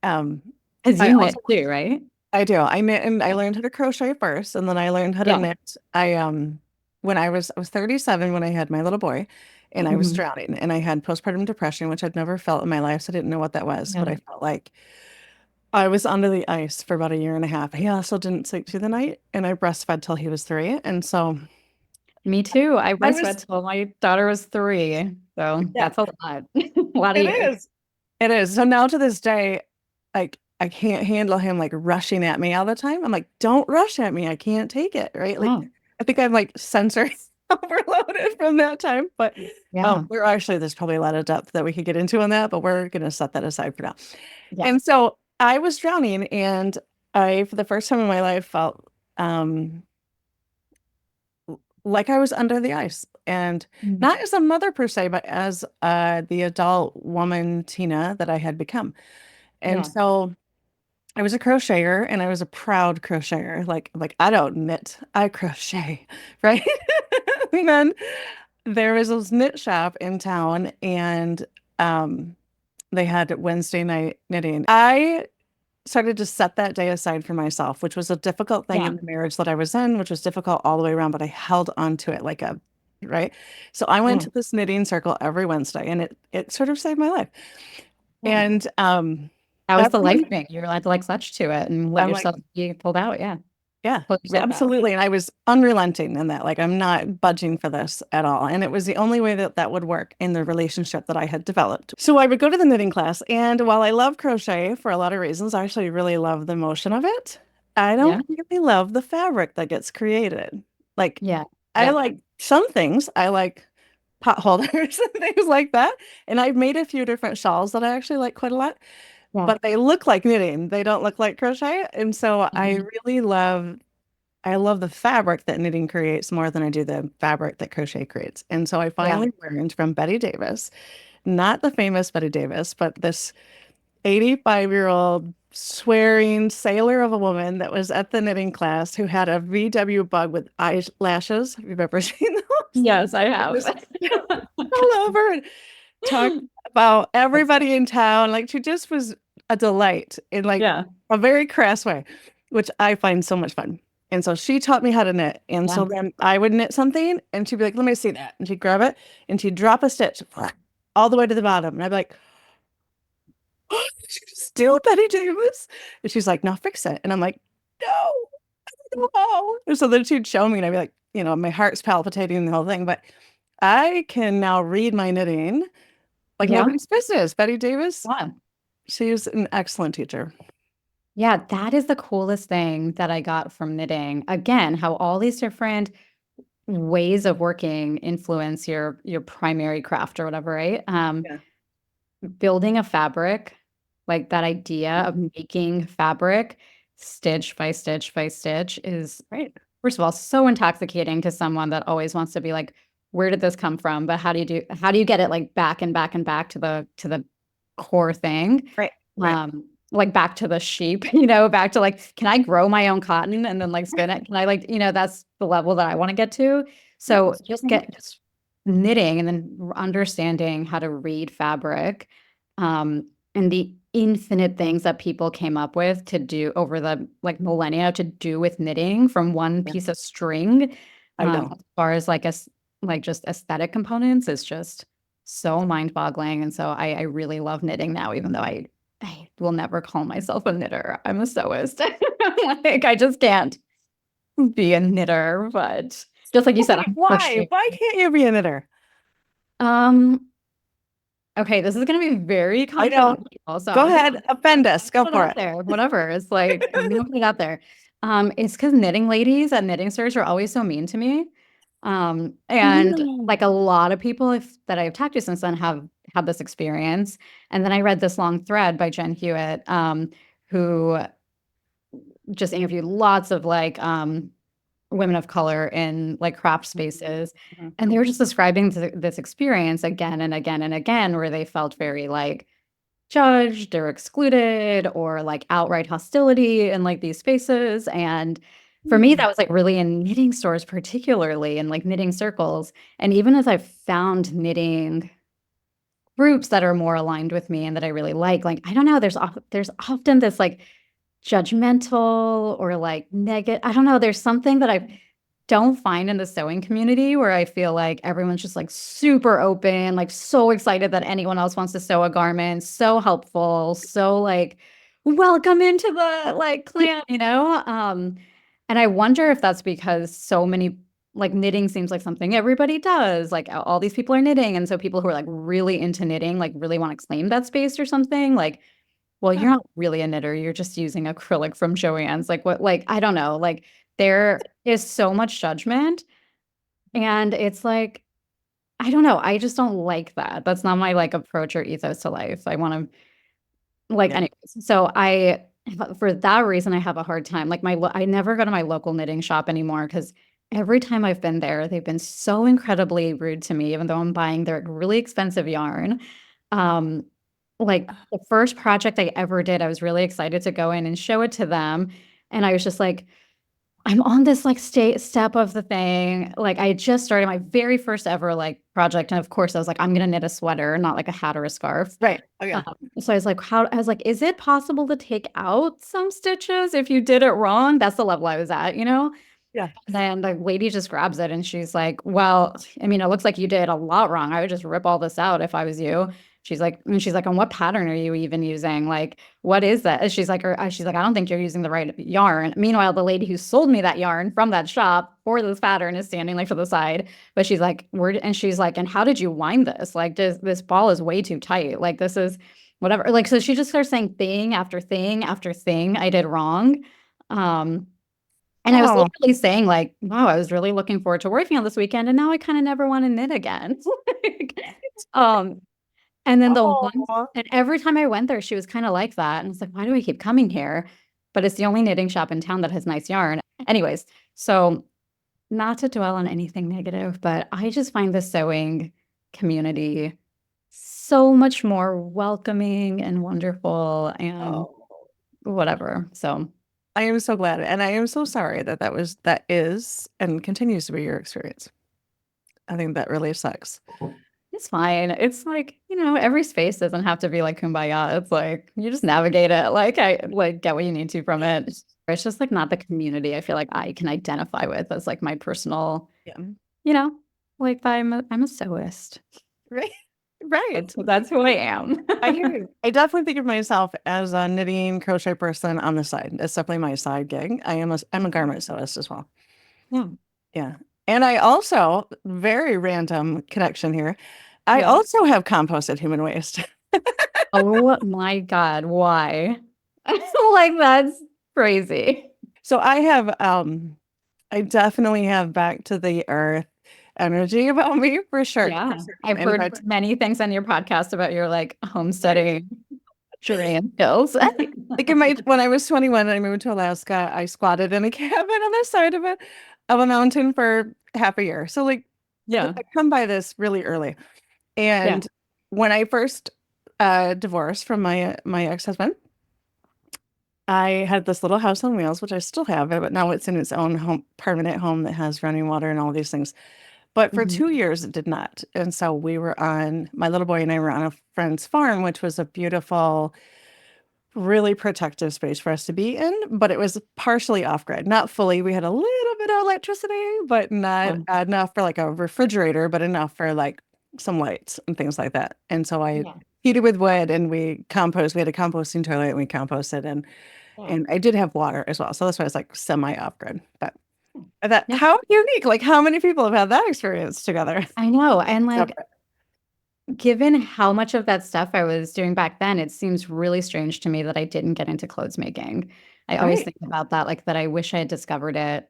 Um, Because I you knit also too, right? I do. I knit and I Yeah. learned how to crochet first, and then I learned how to Yeah. knit. When I was 37 when I had my little boy, and I was Mhm. drowning, and I had postpartum depression, which I'd never felt in my life, so I didn't know what that was, but Yeah. I felt like I was under the ice for about a year and a half. He also didn't sleep through the night, and I breastfed till he was 3, and so Me too. I I was breastfed till my daughter was 3. So yeah, that's a lot. A lot of it years. is. It is. So now to this day, like I can't handle him like rushing at me all the time. I'm like, don't rush at me. I can't take it, right? Like Oh, I think I'm like sensory overloaded from that time. But yeah. we're actually there's probably a lot of depth that we could get into on that, but we're gonna set that aside for now. Yeah. And so I was drowning and I for the first time in my life felt um like I was under the ice. And Mm. not as a mother per se, but as the adult woman Tina that I had become. And Yeah. so I was a crocheter and I was a proud crocheter. Like I don't knit, I crochet, right? And then there was this knit shop in town and um they had Wednesday night knitting. I started to set that day aside for myself, which was a difficult thing Yeah. in the marriage that I was in, which was difficult all the way around, but I held on to it like a right. So I went Yeah. to this knitting circle every Wednesday and it sort of saved my life. Yeah. And That was the life everyone thing. You're allowed to like clutch to it and let I'm like yourself be pulled out. Yeah. yeah, Pull yourself out. absolutely. And I was unrelenting in that. Like, I'm not budging for this at all. And it was the only way that that would work in the relationship that I had developed. So I would go to the knitting class. And while I love crochet for a lot of reasons, I actually really love the motion of it. I Yeah. don't really love the fabric that gets created. Like, Yeah. I Yep. like some things. I like pot holders and things like that. And I've made a few different shawls that I actually like quite a lot, Yeah. but they look like knitting. They don't look like crochet. And so Mhm. I love the fabric that knitting creates more than I do the fabric that crochet creates. And so I Yeah. finally learned from Betty Davis, not the famous Betty Davis, but this 85-year-old swearing sailor of a woman that was at the knitting class who had a VW bug with eyelashes. Have you ever seen those? Yes, I It have. was all over and talked about That's everybody in town. Like she just was a delight in like yeah. a very crass way, which I find so much fun. And so she taught me how to knit. And Yeah. so then I would knit something and she'd be like, let me see that. And she'd grab it and she'd drop a stitch all the way to the bottom. And I'd be like, oh, still Betty Davis? And she's like, now fix it. And I'm like, no, no. And so then she'd show me and I'd be like, my heart's palpitating and the whole thing. But I can now read my knitting like Yeah. nobody's business. Betty Davis, Wow. she's an excellent teacher. Yeah, that is the coolest thing that I got from knitting. Again, how all these different ways of working influence your primary craft or whatever, right? Yeah. Building a fabric, like that idea of making fabric stitch by stitch by stitch is, Right. first of all, so intoxicating to someone that always wants to be like, where did this come from? But how do you get it like back and back and back to the core thing? Right. Right. Like back to the sheep, back to like, can I grow my own cotton and then like spin it? Can I like, that's the level that I want to get to. So Yes. Mhm. just knitting and then understanding how to read fabric, and the infinite things that people came up with to do over the like millennia to do with knitting from one Yeah. piece of string, I know. as far as like just aesthetic components is just so mind-boggling. And so I really love knitting now, even though I will never call myself a knitter. I'm a sewist. Like I just can't be a knitter, but just like you said, Why? I'm Why? crochet. Why can't you be a knitter? Okay, this is gonna be very I know. controversial, so Go I'm just ahead, offend us. Go put it for out it. there. Whatever. It's like I'm gonna put it out there. It's because knitting ladies at knitting stores are always so mean to me. And Mm. like a lot of people that I've talked to since then have had this experience. And then I read this long thread by Jen Hewitt, who just interviewed lots of like women of color in like craft spaces. Mhm. And they were just describing this experience again and again and again, where they felt very like judged or excluded or like outright hostility in like these spaces. And for me, Mm. that was like really in knitting stores, particularly in like knitting circles. And even as I've found knitting groups that are more aligned with me and that I really like, I don't know, there's often this like judgmental or like negative. I don't know. There's something that I don't find in the sewing community where I feel like everyone's just like super open, like so excited that anyone else wants to sew a garment, so helpful, so like welcome into the like clan, you know? And I wonder if that's because so many like knitting seems like something everybody does. Like all these people are knitting. And so people who are like really into knitting, like really want to claim that space or something. Like well, you're Huh. not really a knitter. You're just using acrylic from Joann's. Like what, like, I don't know. Like there is so much judgment. And it's like, I don't know. I just don't like that. That's not my like approach or ethos to life. I want to like Yeah. anyways. So I for that reason I have a hard time. Like I never go to my local knitting shop anymore because every time I've been there, they've been so incredibly rude to me, even though I'm buying their really expensive yarn. Um, like the first project I ever did, I was really excited to go in and show it to them. And I was just like, I'm on this like step of the thing. Like I just started my very first ever like project. And of course I was like, I'm gonna knit a sweater, not like a hat or a scarf. Right. Oh, yeah. So I was like, is it possible to take out some stitches if you did it wrong? That's the level I was at, you know? Yeah. And then the lady just grabs it and she's like, well, I mean, it looks like you did a lot wrong. I would just rip all this out if I was you. And she's like, and what pattern are you even using? Like, what is that? And she's like, I don't think you're using the right yarn. Meanwhile, the lady who sold me that yarn from that shop for this pattern is standing like to the side. But she's like, and she's like, and how did you wind this? Like, this ball is way too tight. Like, this is whatever. Like, so she just starts saying thing after thing after thing I did wrong. Um, and I was Oh. literally saying, like, wow, I was really looking forward to working on this weekend, and now I kind of never want to knit again. Like, um, and then the one, Oh. and every time I went there, she was kind of like that. And it's like, why do I keep coming here? But it's the only knitting shop in town that has nice yarn. Anyways, so not to dwell on anything negative, but I just find the sewing community so much more welcoming and wonderful and Oh. whatever. So I am so glad, and I am so sorry that that is and continues to be your experience. I think that really sucks. it's fine. It's like, every space doesn't have to be like kumbaya. It's like you just navigate it. Like I like get what you need to from it. It's just like not the community I feel like I can identify with as like my personal, Yeah. you know, like I'm a sewist. Right. Right. That's who I am. I hear you. I definitely think of myself as a knitting crochet person on the side. It's definitely my side gig. I'm a garment sewist as well. Yeah. Yeah. And I also, very random connection here. I Yeah. also have composted human waste. Oh my God. Why? Like that's crazy. So I definitely have back to the earth energy about me for Yeah. certain. I've And if heard I many things on your podcast about your like homesteading journey skills. like in my when I was 21 and I moved to Alaska, I squatted in a cabin on the side of a mountain for half a year. So like Yeah. I come by this really early. Yeah. And when I first divorced from my ex-husband, I had this little house on wheels, which I still have it, but now it's in its own home, permanent home that has running water and all these things. But for Mhm. 2 years, it did not. And so my little boy and I were on a friend's farm, which was a beautiful, really protective space for us to be in, but it was partially off grid, not fully. We had a little bit of electricity, but not Yeah. enough for like a refrigerator, but enough for like some lights and things like that. And so I Yeah. heated with wood and we compost. We had a composting toilet and we composted Yeah. and I did have water as well. So that's why it's like semi off grid. But I thought, Yeah. how unique! Like how many people have had that experience together? I know. And So, like given how much of that stuff I was doing back then, it seems really strange to me that I didn't get into clothes making. I always Right. think about that, like that I wish I had discovered it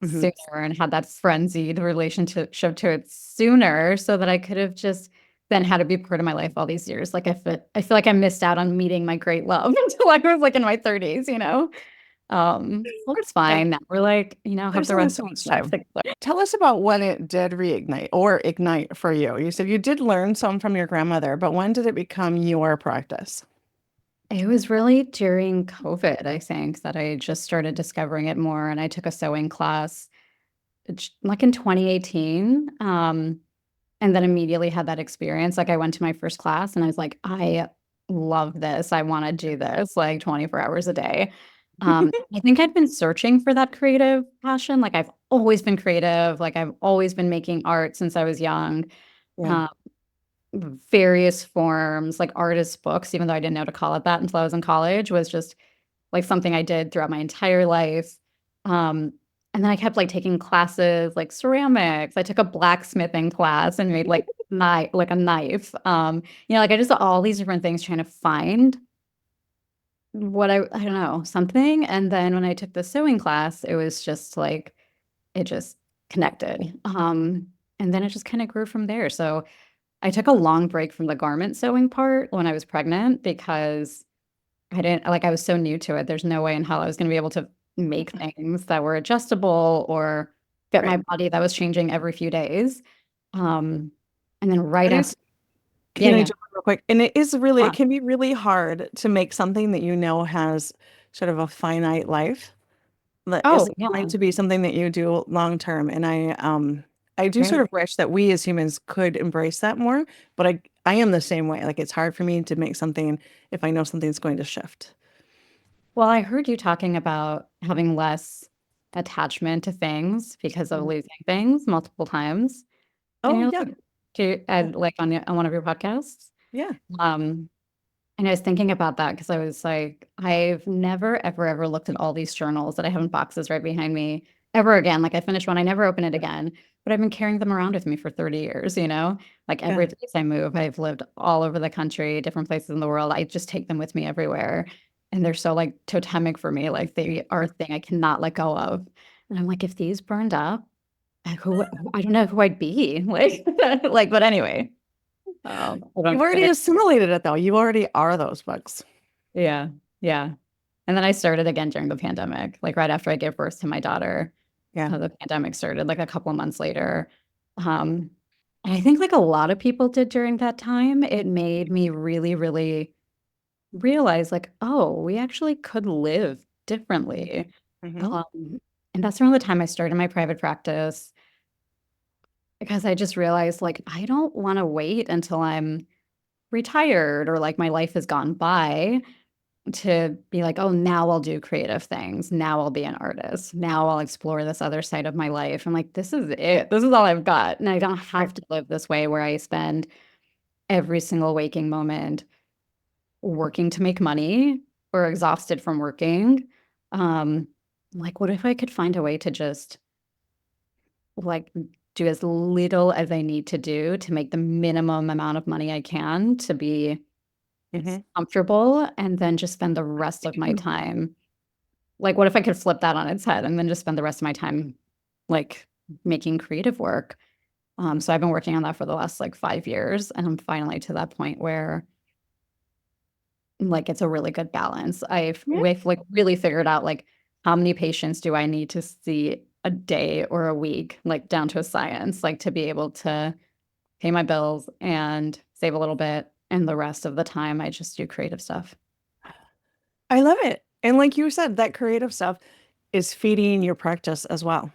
Hmm. sooner and had that frenzied relationship to it sooner so that I could have just then had to be part of my life all these years. Like I feel like I missed out on meeting my great love until I was like in my 30s, you know? Well, it's Yeah. fine. Now we're like, have There's the only rest so of much our life time. together. Tell us about when it did reignite or ignite for you. You said you did learn some from your grandmother, but when did it become your practice? It was really during COVID, I think, that I just started discovering it more. And I took a sewing class like in 2018. And then immediately had that experience. Like I went to my first class and I was like, I love this. I want to do this like 24 hours a day. I think I'd been searching for that creative passion. Like I've always been creative. Like I've always been making art since I was young. Yeah. Um, Various forms, like artist books, even though I didn't know to call it that until I was in college, was just like something I did throughout my entire life. Um, and then I kept like taking classes like ceramics. I took a blacksmithing class and made like a knife. Like I just all these different things trying to find what I don't know, something. And then when I took the sewing class, it was just like it just connected. And then it just kind of grew from there. So I took a long break from the garment sewing part when I was pregnant because I didn't like I was so new to it. There's no way in hell I was gonna be able to make things that were adjustable or fit my Right. body that was changing every few days. Um, and then right It after, is, yeah, can I yeah. jump in real quick? And it is really, it Wow. can be really hard to make something that you know has sort of a finite life that Oh, isn't going yeah. to be something that you do long term. And I do sort Right. of wish that we as humans could embrace that more, but I am the same way. Like it's hard for me to make something if I know something's going to shift. Well, I heard you talking about having less attachment to things because of Mhm. losing things multiple times in Oh your yeah. life. Like on one of your podcasts. Yeah. Um, And I was thinking about that because I was like, I've never, ever, ever looked at all these journals that I have in boxes right behind me ever again. Like I finished one, I never open it again, but I've been carrying them around with me for 30 years, you know? Like every Yeah. place I move, I've lived all over the country, different places in the world. I just take them with me everywhere. And they're so like totemic for me. Like they are a thing I cannot let go of. And I'm like, if these burned up, I don't know who I'd be. Like, but anyway, I You've don't already care. assimilated it though. You already are those bugs. Yeah. Yeah. And then I started again during the pandemic, like right after I gave birth to my daughter. Yeah. The pandemic started like a couple of months later. Um, and I think like a lot of people did during that time, it made me really, really realize like, oh, we actually could live differently. Hmm. Um, and that's around the time I started my private practice because I just realized like I don't want to wait until I'm retired or like my life has gone by to be like, oh, now I'll do creative things. Now I'll be an artist. Now I'll explore this other side of my life. I'm like, this is it. This is all I've got. And I don't Right. have to live this way where I spend every single waking moment working to make money or exhausted from working. Um, like, what if I could find a way to just like do as little as I need to do to make the minimum amount of money I can to be Hmm. comfortable and then just spend the rest of my time. Like, what if I could flip that on its head and then just spend the rest of my time, like, making creative work? So I've been working on that for the last, like, 5 years, and I'm finally to that point where, like, it's a really good balance. Yeah. We've, like, really figured out, like, how many patients do I need to see a day or a week, like, down to a science, like, to be able to pay my bills and save a little bit, and the rest of the time, I just do creative stuff. I love it. And like you said, that creative stuff is feeding your practice as well.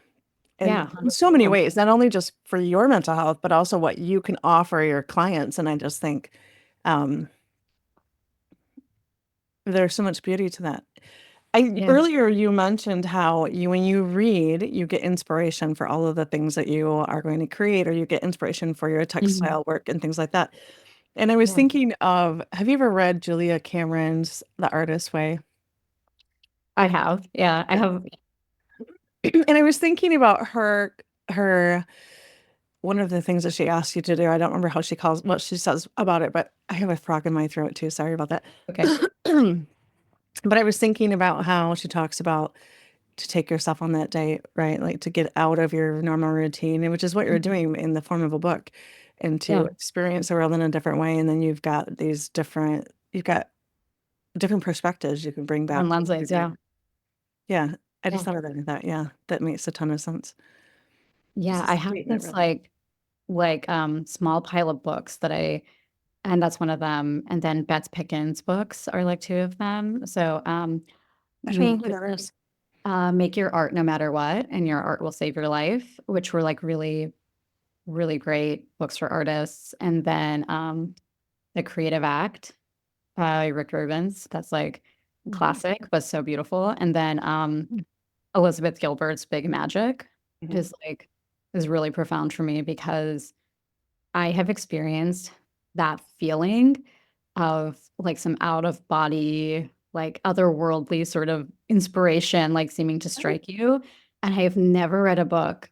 And Yeah, in so many 100%. ways, not only just for your mental health, but also what you can offer your clients. And I just think um, there's so much beauty to that. I Yeah. earlier you mentioned how you when you read, you get inspiration for all of the things that you are going to create, or you get inspiration for your Mhm. textile work and things like that. And I was Yeah. thinking of, have you ever read Julia Cameron's The Artist's Way? I have. Yeah, I have. And I was thinking about her one of the things that she asks you to do, I don't remember how she calls what she says about it, but I have a frog in my throat too. Sorry about that. Okay. But I was thinking about how she talks about to take yourself on that date, right? Like to get out of your normal routine, and which is what you're Mhm. doing in the form of a book, and to Yeah. experience the world in a different way. And then you've got different perspectives you can bring back Different to what you're lenses. doing. Yeah. Yeah, I just Yeah. thought of that and thought, yeah, that makes a ton of sense. Yeah. Just I have sweeten it this really. small pile of books that and that's one of them. And then Bets Pickens books are like two of them. So I don't know make who that is. make your art no matter what, and your art will save your life, which were like really, really great books for artists. And then The Creative Act by Rick Rubens. That's like Mhm. classic, but so beautiful. And then Elizabeth Gilbert's Big Magic Mhm. is is really profound for me because I have experienced that feeling of like some out of body, like otherworldly sort of inspiration, like seeming to Right, strike you. And I have never read a book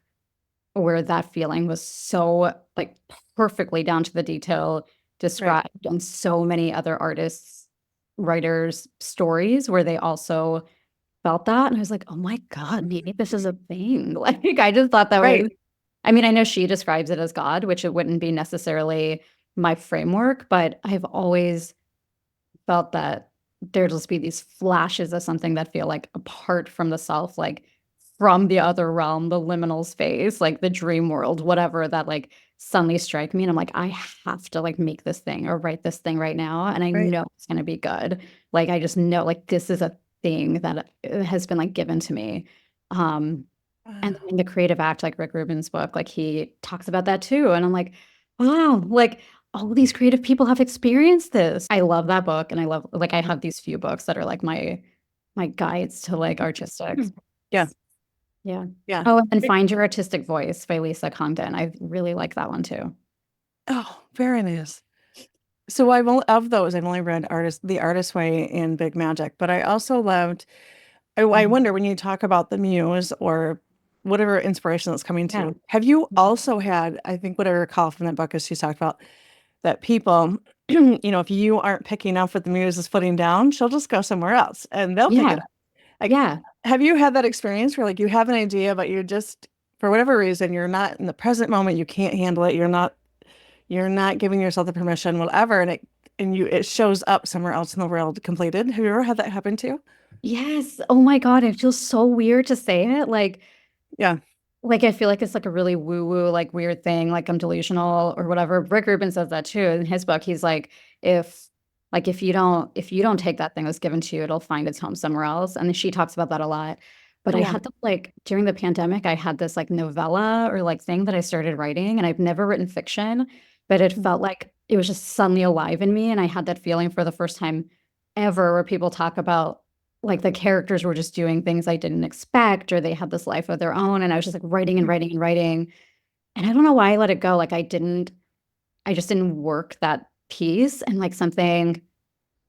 where that feeling was so like perfectly down to the detail right, described in so many other artists, writers' stories where they also felt that. And I was like, oh my God, maybe this is a thing. Like I just thought that right. was, I mean, I know she describes it as God, which it wouldn't be necessarily my framework, but I've always felt that there'd just be these flashes of something that feel like apart from the self, like from the other realm, the liminal space, like the dream world, whatever that like suddenly strike me. And I'm like, I have to like make this thing or write this thing right now. And I Right. know it's gonna be good. Like I just know like this is a thing that has been like given to me. Um, and then Wow. in the creative act, like Rick Rubin's book, like he talks about that too. And I'm like, wow, like all these creative people have experienced this. I love that book. And I love like I have these few books that are like my guides to like artistic. Hmm. Yeah, Yeah. yeah. Oh, and Find Your Artistic Voice by Lisa Congdon. I really like that one too. Oh, very nice. So I've only of those, I've only read The Artist Way and Big Magic, but I also loved, I Mhm. wonder when you talk about the muse or whatever inspiration that's coming to Yeah. you, have you also had, I think what I recall from that book is she talked about that people, if you aren't picking up what the muse is putting down, she'll just go somewhere else and they'll pick it Yeah. up. Like, Yeah. have you had that experience where like you have an idea, but you're just, for whatever reason, you're not in the present moment, you can't handle it, you're not giving yourself the permission, whatever, it shows up somewhere else in the world completed. Have you ever had that happen to you? Yes. Oh my God. It feels so weird to say it. Yeah. I feel like it's like a really woo-woo, like weird thing, like I'm delusional or whatever. Rick Rubin says that too in his book. He's like, if if you don't take that thing that's given to you, it'll find its home somewhere else. And she talks about that a lot. But I Yeah. had to like during the pandemic, I had this like novella or like thing that I started writing, and I've never written fiction, but it felt like it was just suddenly alive in me. And I had that feeling for the first time ever where people talk about like the characters were just doing things I didn't expect, or they had this life of their own. And I was just like writing and writing and writing. And I don't know why I let it go. I just didn't work that piece. And like something,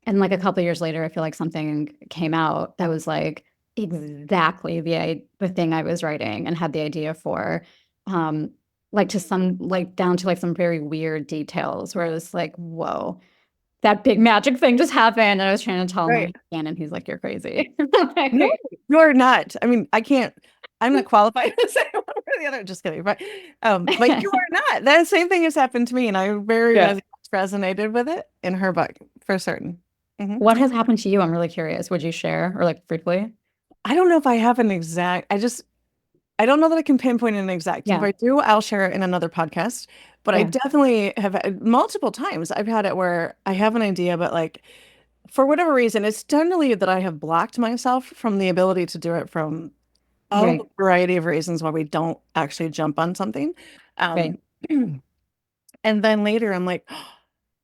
and like a couple of years later, I feel like something came out that was like exactly the thing I was writing and had the idea for. Um, like to some, like down to like some very weird details where it was like, whoa, that big magic thing just happened. And I was trying to tell him, Right. like, and he's like, you're crazy. No, you're not. I mean, I'm not qualified to say one or the other. Just kidding. But you are not. That same thing has happened to me, and I very Yeah. resonated with it in her book for certain. Hmm. What has happened to you? I'm really curious. Would you share or like briefly? I don't know if I have an exact, I don't know that I can pinpoint an exact. If Yeah. I do, I'll share it in another podcast. But I Yeah. definitely have multiple times I've had it where I have an idea, but like for whatever reason, it's generally that I have blocked myself from the ability to do it from a Right. variety of reasons why we don't actually jump on something. Right. Um, and then later I'm like, oh,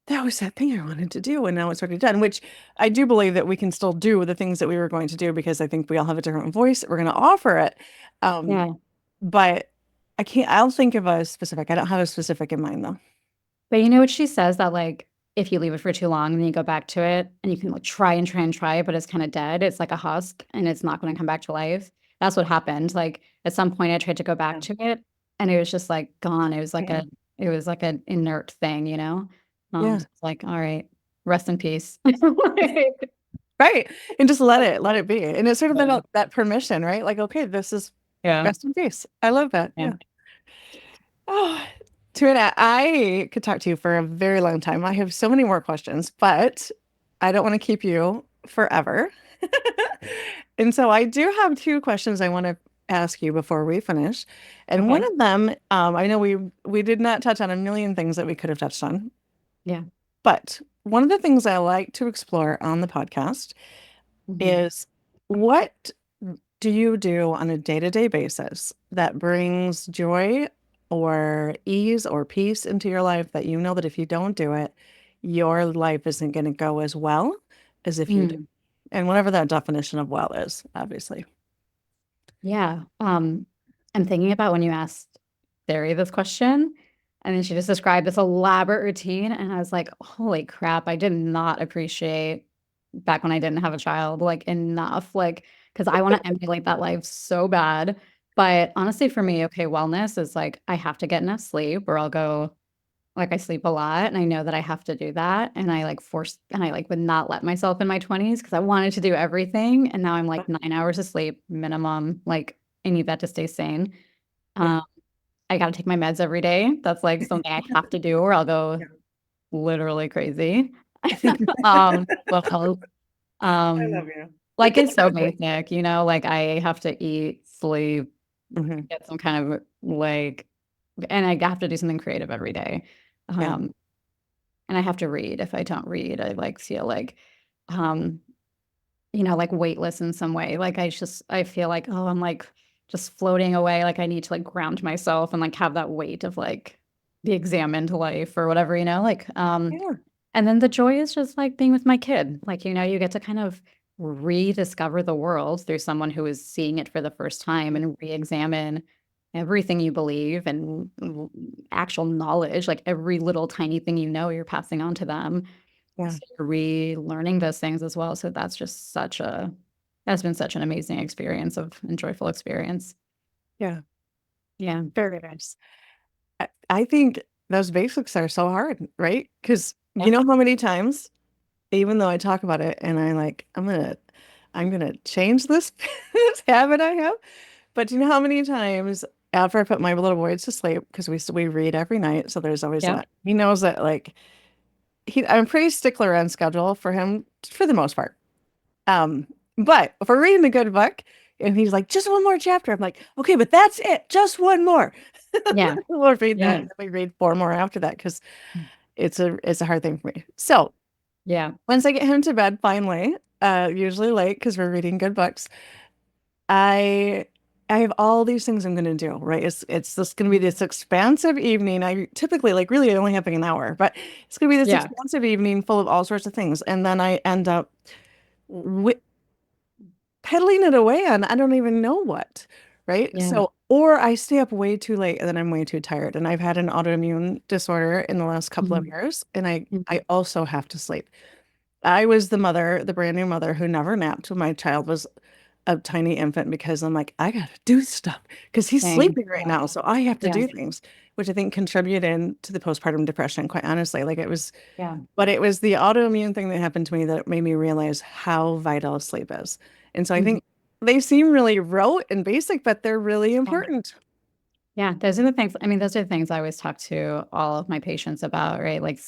that was that thing I wanted to do, and now it's already done, which I do believe that we can still do the things that we were going to do because I think we all have a different voice. We're going to offer it. Um, Yeah. but I'll think of a specific. I don't have a specific in mind though. But you know what she says that like if you leave it for too long and then you go back to it and you can like try and try and try, but it's kind of dead. It's like a husk and it's not going to come back to life. That's what happened. Like at some point I tried to go back Yeah. to it and it was just like gone. Yeah. It was like an inert thing, you know? Yeah. So it's like, all right, rest in peace. Like, Right. And just let it be. And it's sort of been that permission, right? Like, okay, this is yeah, rest in peace. I love that. yeah. Yeah. Oh, Tarina, I could talk to you for a very long time. I have so many more questions, but I don't want to keep you forever. And so I do have two questions I want to ask you before we finish. And one Okay. of them, I know we did not touch on a million things that we could have touched on, Yeah. but one of the things I like to explore on the podcast Hmm. is what do you do on a day-to-day basis that brings joy or ease or peace into your life that you know that if you don't do it, your life isn't going to go as well as if you do? Mm. And whatever that definition of well is, obviously. Yeah. I'm thinking about when you asked Barry this question, and then she just described this elaborate routine, and I was like, holy crap, I did not appreciate back when I didn't have a child, like enough, like, because I want to emulate that life so bad. But honestly, for me, okay, wellness is like I have to get enough sleep, or I'll go like I sleep a lot, and I know that I have to do that, and I like force, and I like would not let myself in my 20s because I wanted to do everything, and now I'm like 9 hours of sleep minimum. Like I need that to stay sane. Yeah. Um, I got to take my meds every day. That's like something I have to do, or I'll go Yeah. literally crazy. Well, health. I love Um, you. like it's so basic, you know, like I have to eat, sleep, Hmm. get some kind of like, and I have to do something creative every day. Yeah. Um, and I have to read. If I don't read, I like feel like, um, you know, like weightless in some way. Like I feel like, oh, I'm like just floating away. Like I need to like ground myself and like have that weight of like the examined life or whatever, you know, like, Yeah. and then the joy is just like being with my kid. Like, you know, you get to kind of rediscover the world through someone who is seeing it for the first time and re-examine everything you believe and actual knowledge, like every little tiny thing you know, you're passing on to them. Yeah. So you're relearning those things as well. So that's just that's been such an amazing experience of and joyful experience. Yeah. Yeah. Very nice. I think those basics are so hard, right? Because Yeah. you know how many times, even though I talk about it and I'm gonna change this this habit I have. But do you know how many times after I put my little boys to sleep, because we read every night, so there's always Yeah. that. He knows that like I'm pretty stickler on schedule for him for the most part. Um, but if we're reading a good book and he's like, just one more chapter, I'm like, okay, but that's it, just one more. Yeah. We'll read that, Yeah. and then we read four more after that because it's a hard thing for me. So Yeah. once I get him to bed finally, usually late because we're reading good books, I I have all these things I'm gonna do, right? It's just gonna be this expansive evening. I typically like really only having an hour, but it's gonna be this Yeah. expansive evening full of all sorts of things. And then I end up wi peddling it away on I don't even know what, right? Yeah. So, or I stay up way too late and then I'm way too tired. And I've had an autoimmune disorder in the last couple of Mhm. years, and I Mhm. also have to sleep. I was the mother, the brand new mother who never napped when my child was a tiny infant because I'm like, I gotta do stuff because he's Same. sleeping right Yeah. now. So I have to Yeah. do things, which I think contributed to the postpartum depression, quite honestly. Like Yeah. but it was the autoimmune thing that happened to me that made me realize how vital sleep is. And so I Mhm. think they seem really rote and basic, but they're really Yeah. important. Yeah, those are the things, I mean, those are the things I always talk to all of my patients about, right? Like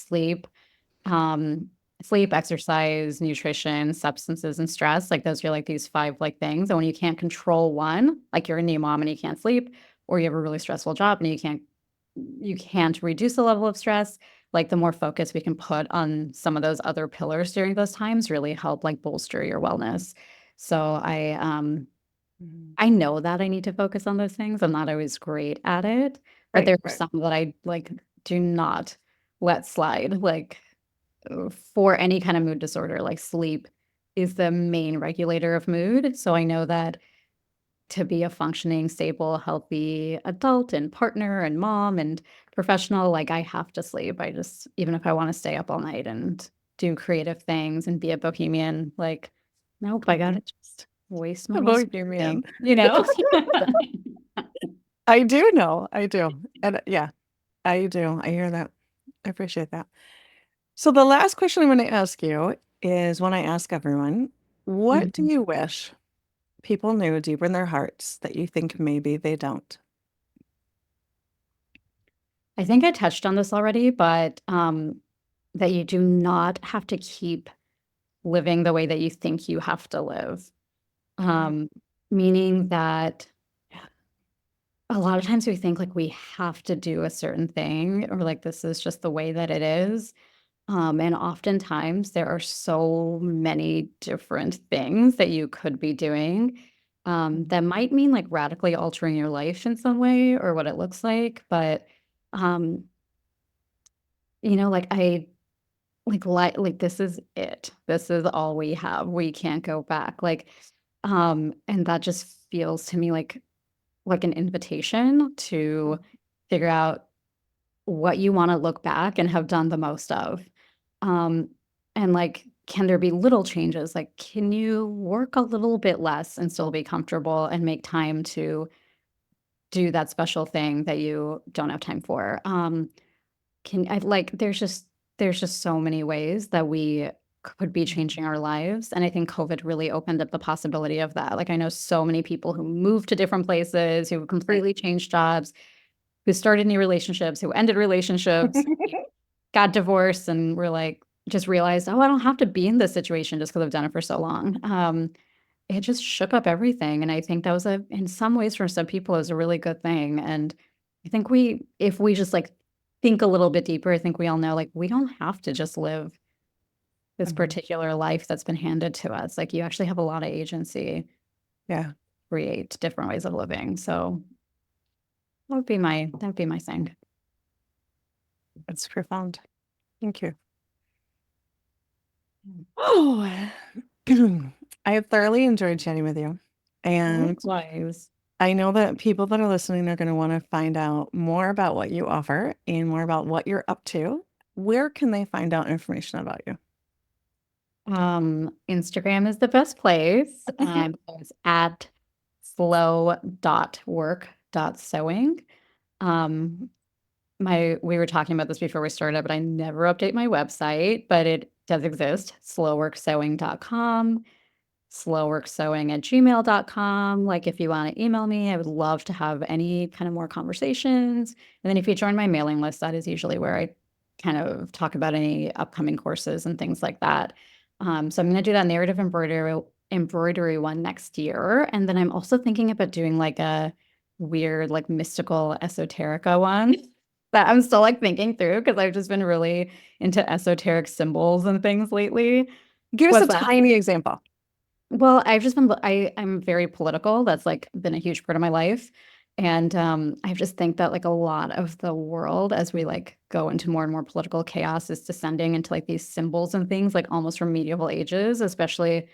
um, sleep, exercise, nutrition, substances, and stress. Like those are like these five like things. And when you can't control one, like you're a new mom and you can't sleep, or you have a really stressful job and you can't reduce the level of stress, like the more focus we can put on some of those other pillars during those times really help like bolster your wellness. So Mhm. I know that I need to focus on those things. I'm not always great at it, but Right, there are right. some that I like do not let slide. Like for any kind of mood disorder, like sleep is the main regulator of mood. So I know that to be a functioning, stable, healthy adult and partner and mom and professional, like I have to sleep. I just, even if I want to stay up all night and do creative things and be a bohemian, like, nope, I gotta just waste my A most bohemian. sleep, you know? I do know. I do. And yeah, I do. I hear that. I appreciate that. So the last question I'm going to ask you is one I ask everyone, what do Mhm. you wish people knew deeper in their hearts that you think maybe they don't? I think I touched on this already, but that you do not have to keep living the way that you think you have to live. Mhm. Um, Meaning that a lot of times we think like we have to do a certain thing or like this is just the way that it is. And oftentimes there are so many different things that you could be doing that might mean like radically altering your life in some way or what it looks like. But, um, like like this is it. This is all we have. We can't go back. And that just feels to me like an invitation to figure out what you wanna look back and have done the most of. Um, and, like, can there be little changes? Like, can you work a little bit less and still be comfortable and make time to do that special thing that you don't have time for? Can I like, there's just so many ways that we could be changing our lives, and I think COVID really opened up the possibility of that. Like, I know so many people who moved to different places, who completely changed jobs, who started new relationships, who ended relationships, got divorced, and were like just realized, "Oh, I don't have to be in this situation just because 'cause I've done it for so long." It just shook up everything, and I think that was a in some ways, for some people, is a really good thing, and I think if we just, like, think a little bit deeper, I think we all know, like, we don't have to just live this Mhm. particular life that's been handed to us, like, you actually have a lot of agency to Yeah, create different ways of living, so that would be my thing. it's profound. Thank you. Oh, I have thoroughly enjoyed chatting with you. And Likewise. I know that people that are listening are going to want to find out more about what you offer and more about what you're up to. Where can they find out information about you? Instagram is the best place. It's at flow.work.sewing. Um, we were talking about this before we started, but I never update my website, but it does exist, slowworksewing.com, slowworksewing@gmail.com. Like, if you want to email me, I would love to have any kind of more conversations. And then if you join my mailing list, that is usually where I kind of talk about any upcoming courses and things like that. So I'm going to do that narrative embroidery one next year. And then I'm also thinking about doing like a weird, like mystical esoterica one that I'm still like thinking through because I've just been really into esoteric symbols and things lately. Give us a What's that? tiny example. Well, I've just been I'm very political. That's, like, been a huge part of my life, and, I just think that, like, a lot of the world as we, like, go into more and more political chaos is descending into, like, these symbols and things, like, almost from medieval ages, especially,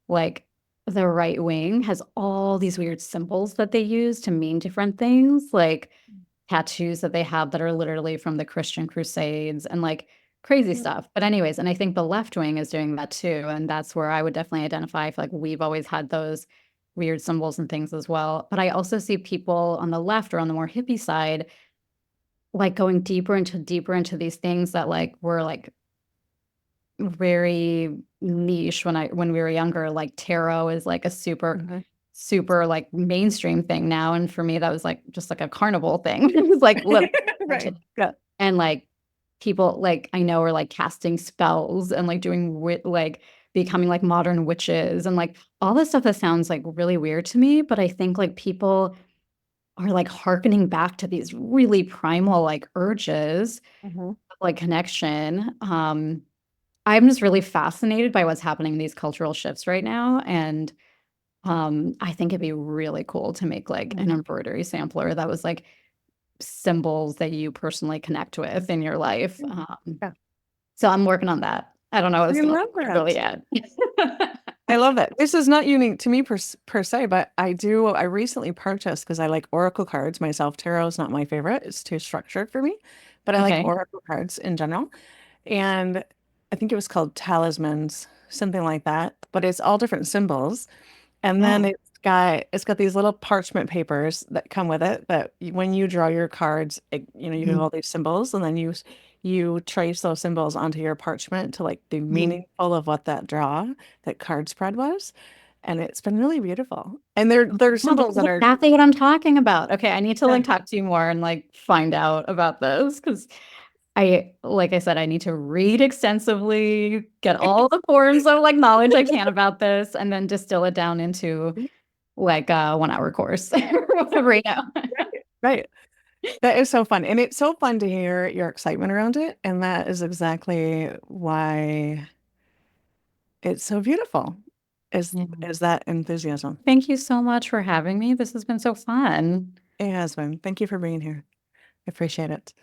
like, the right wing has all these weird symbols that they use to mean different things, like tattoos that they have that are literally from the Christian Crusades and, like, crazy Mm. stuff. But anyways, and I think the left wing is doing that too, and that's where I would definitely identify. I feel like we've always had those weird symbols and things as well. But I also see people on the left or on the more hippie side, like, going deeper into these things that, like, were, like, very niche when we were younger. Like, tarot is, like, a super Mhm. super, like, mainstream thing now, and for me, that was, like, just, like, a carnival thing. It was, like, lit Right. Yeah. and, like, people, like, I know are, like, casting spells and, like, doing like, becoming, like, modern witches and, like, all this stuff that sounds, like, really weird to me, but I think, like, people are, like, hearkening back to these really primal, like, urges, Mhm. like, connection. I'm just really fascinated by what's happening in these cultural shifts right now, and, I think it'd be really cool to make, like, an Mhm. embroidery sampler that was, like, symbols that you personally connect with in your life. Yeah. So I'm working on that. I don't know what I it's gonna love look like really that. yet. I love it. This is not unique to me per se, but I recently purchased because I like Oracle cards myself. Tarot is not my favorite. It's too structured for me, but I like Okay. Oracle cards in general. And I think it was called talismans, something like that. But it's all different symbols. And then Yeah. it's it's got these little parchment papers that come with it that when you draw your cards, you have Mhm, all these symbols, and then you trace those symbols onto your parchment to like the mhm. meaningful of what that card spread was. And it's been really beautiful. And they're Yeah, this symbols is that are exactly what I'm talking about. Okay, I need to yeah, like talk to you more and like find out about this because like I said, I need to read extensively, get all the forms of like knowledge I can about this, and then distill it down into like a 1 hour course or whatever right now. right. Right. That is so fun. And it's so fun to hear your excitement around it. And that is exactly why it's so beautiful, Yeah. is that enthusiasm. Thank you so much for having me. This has been so fun. It has been. Thank you for being here. I appreciate it.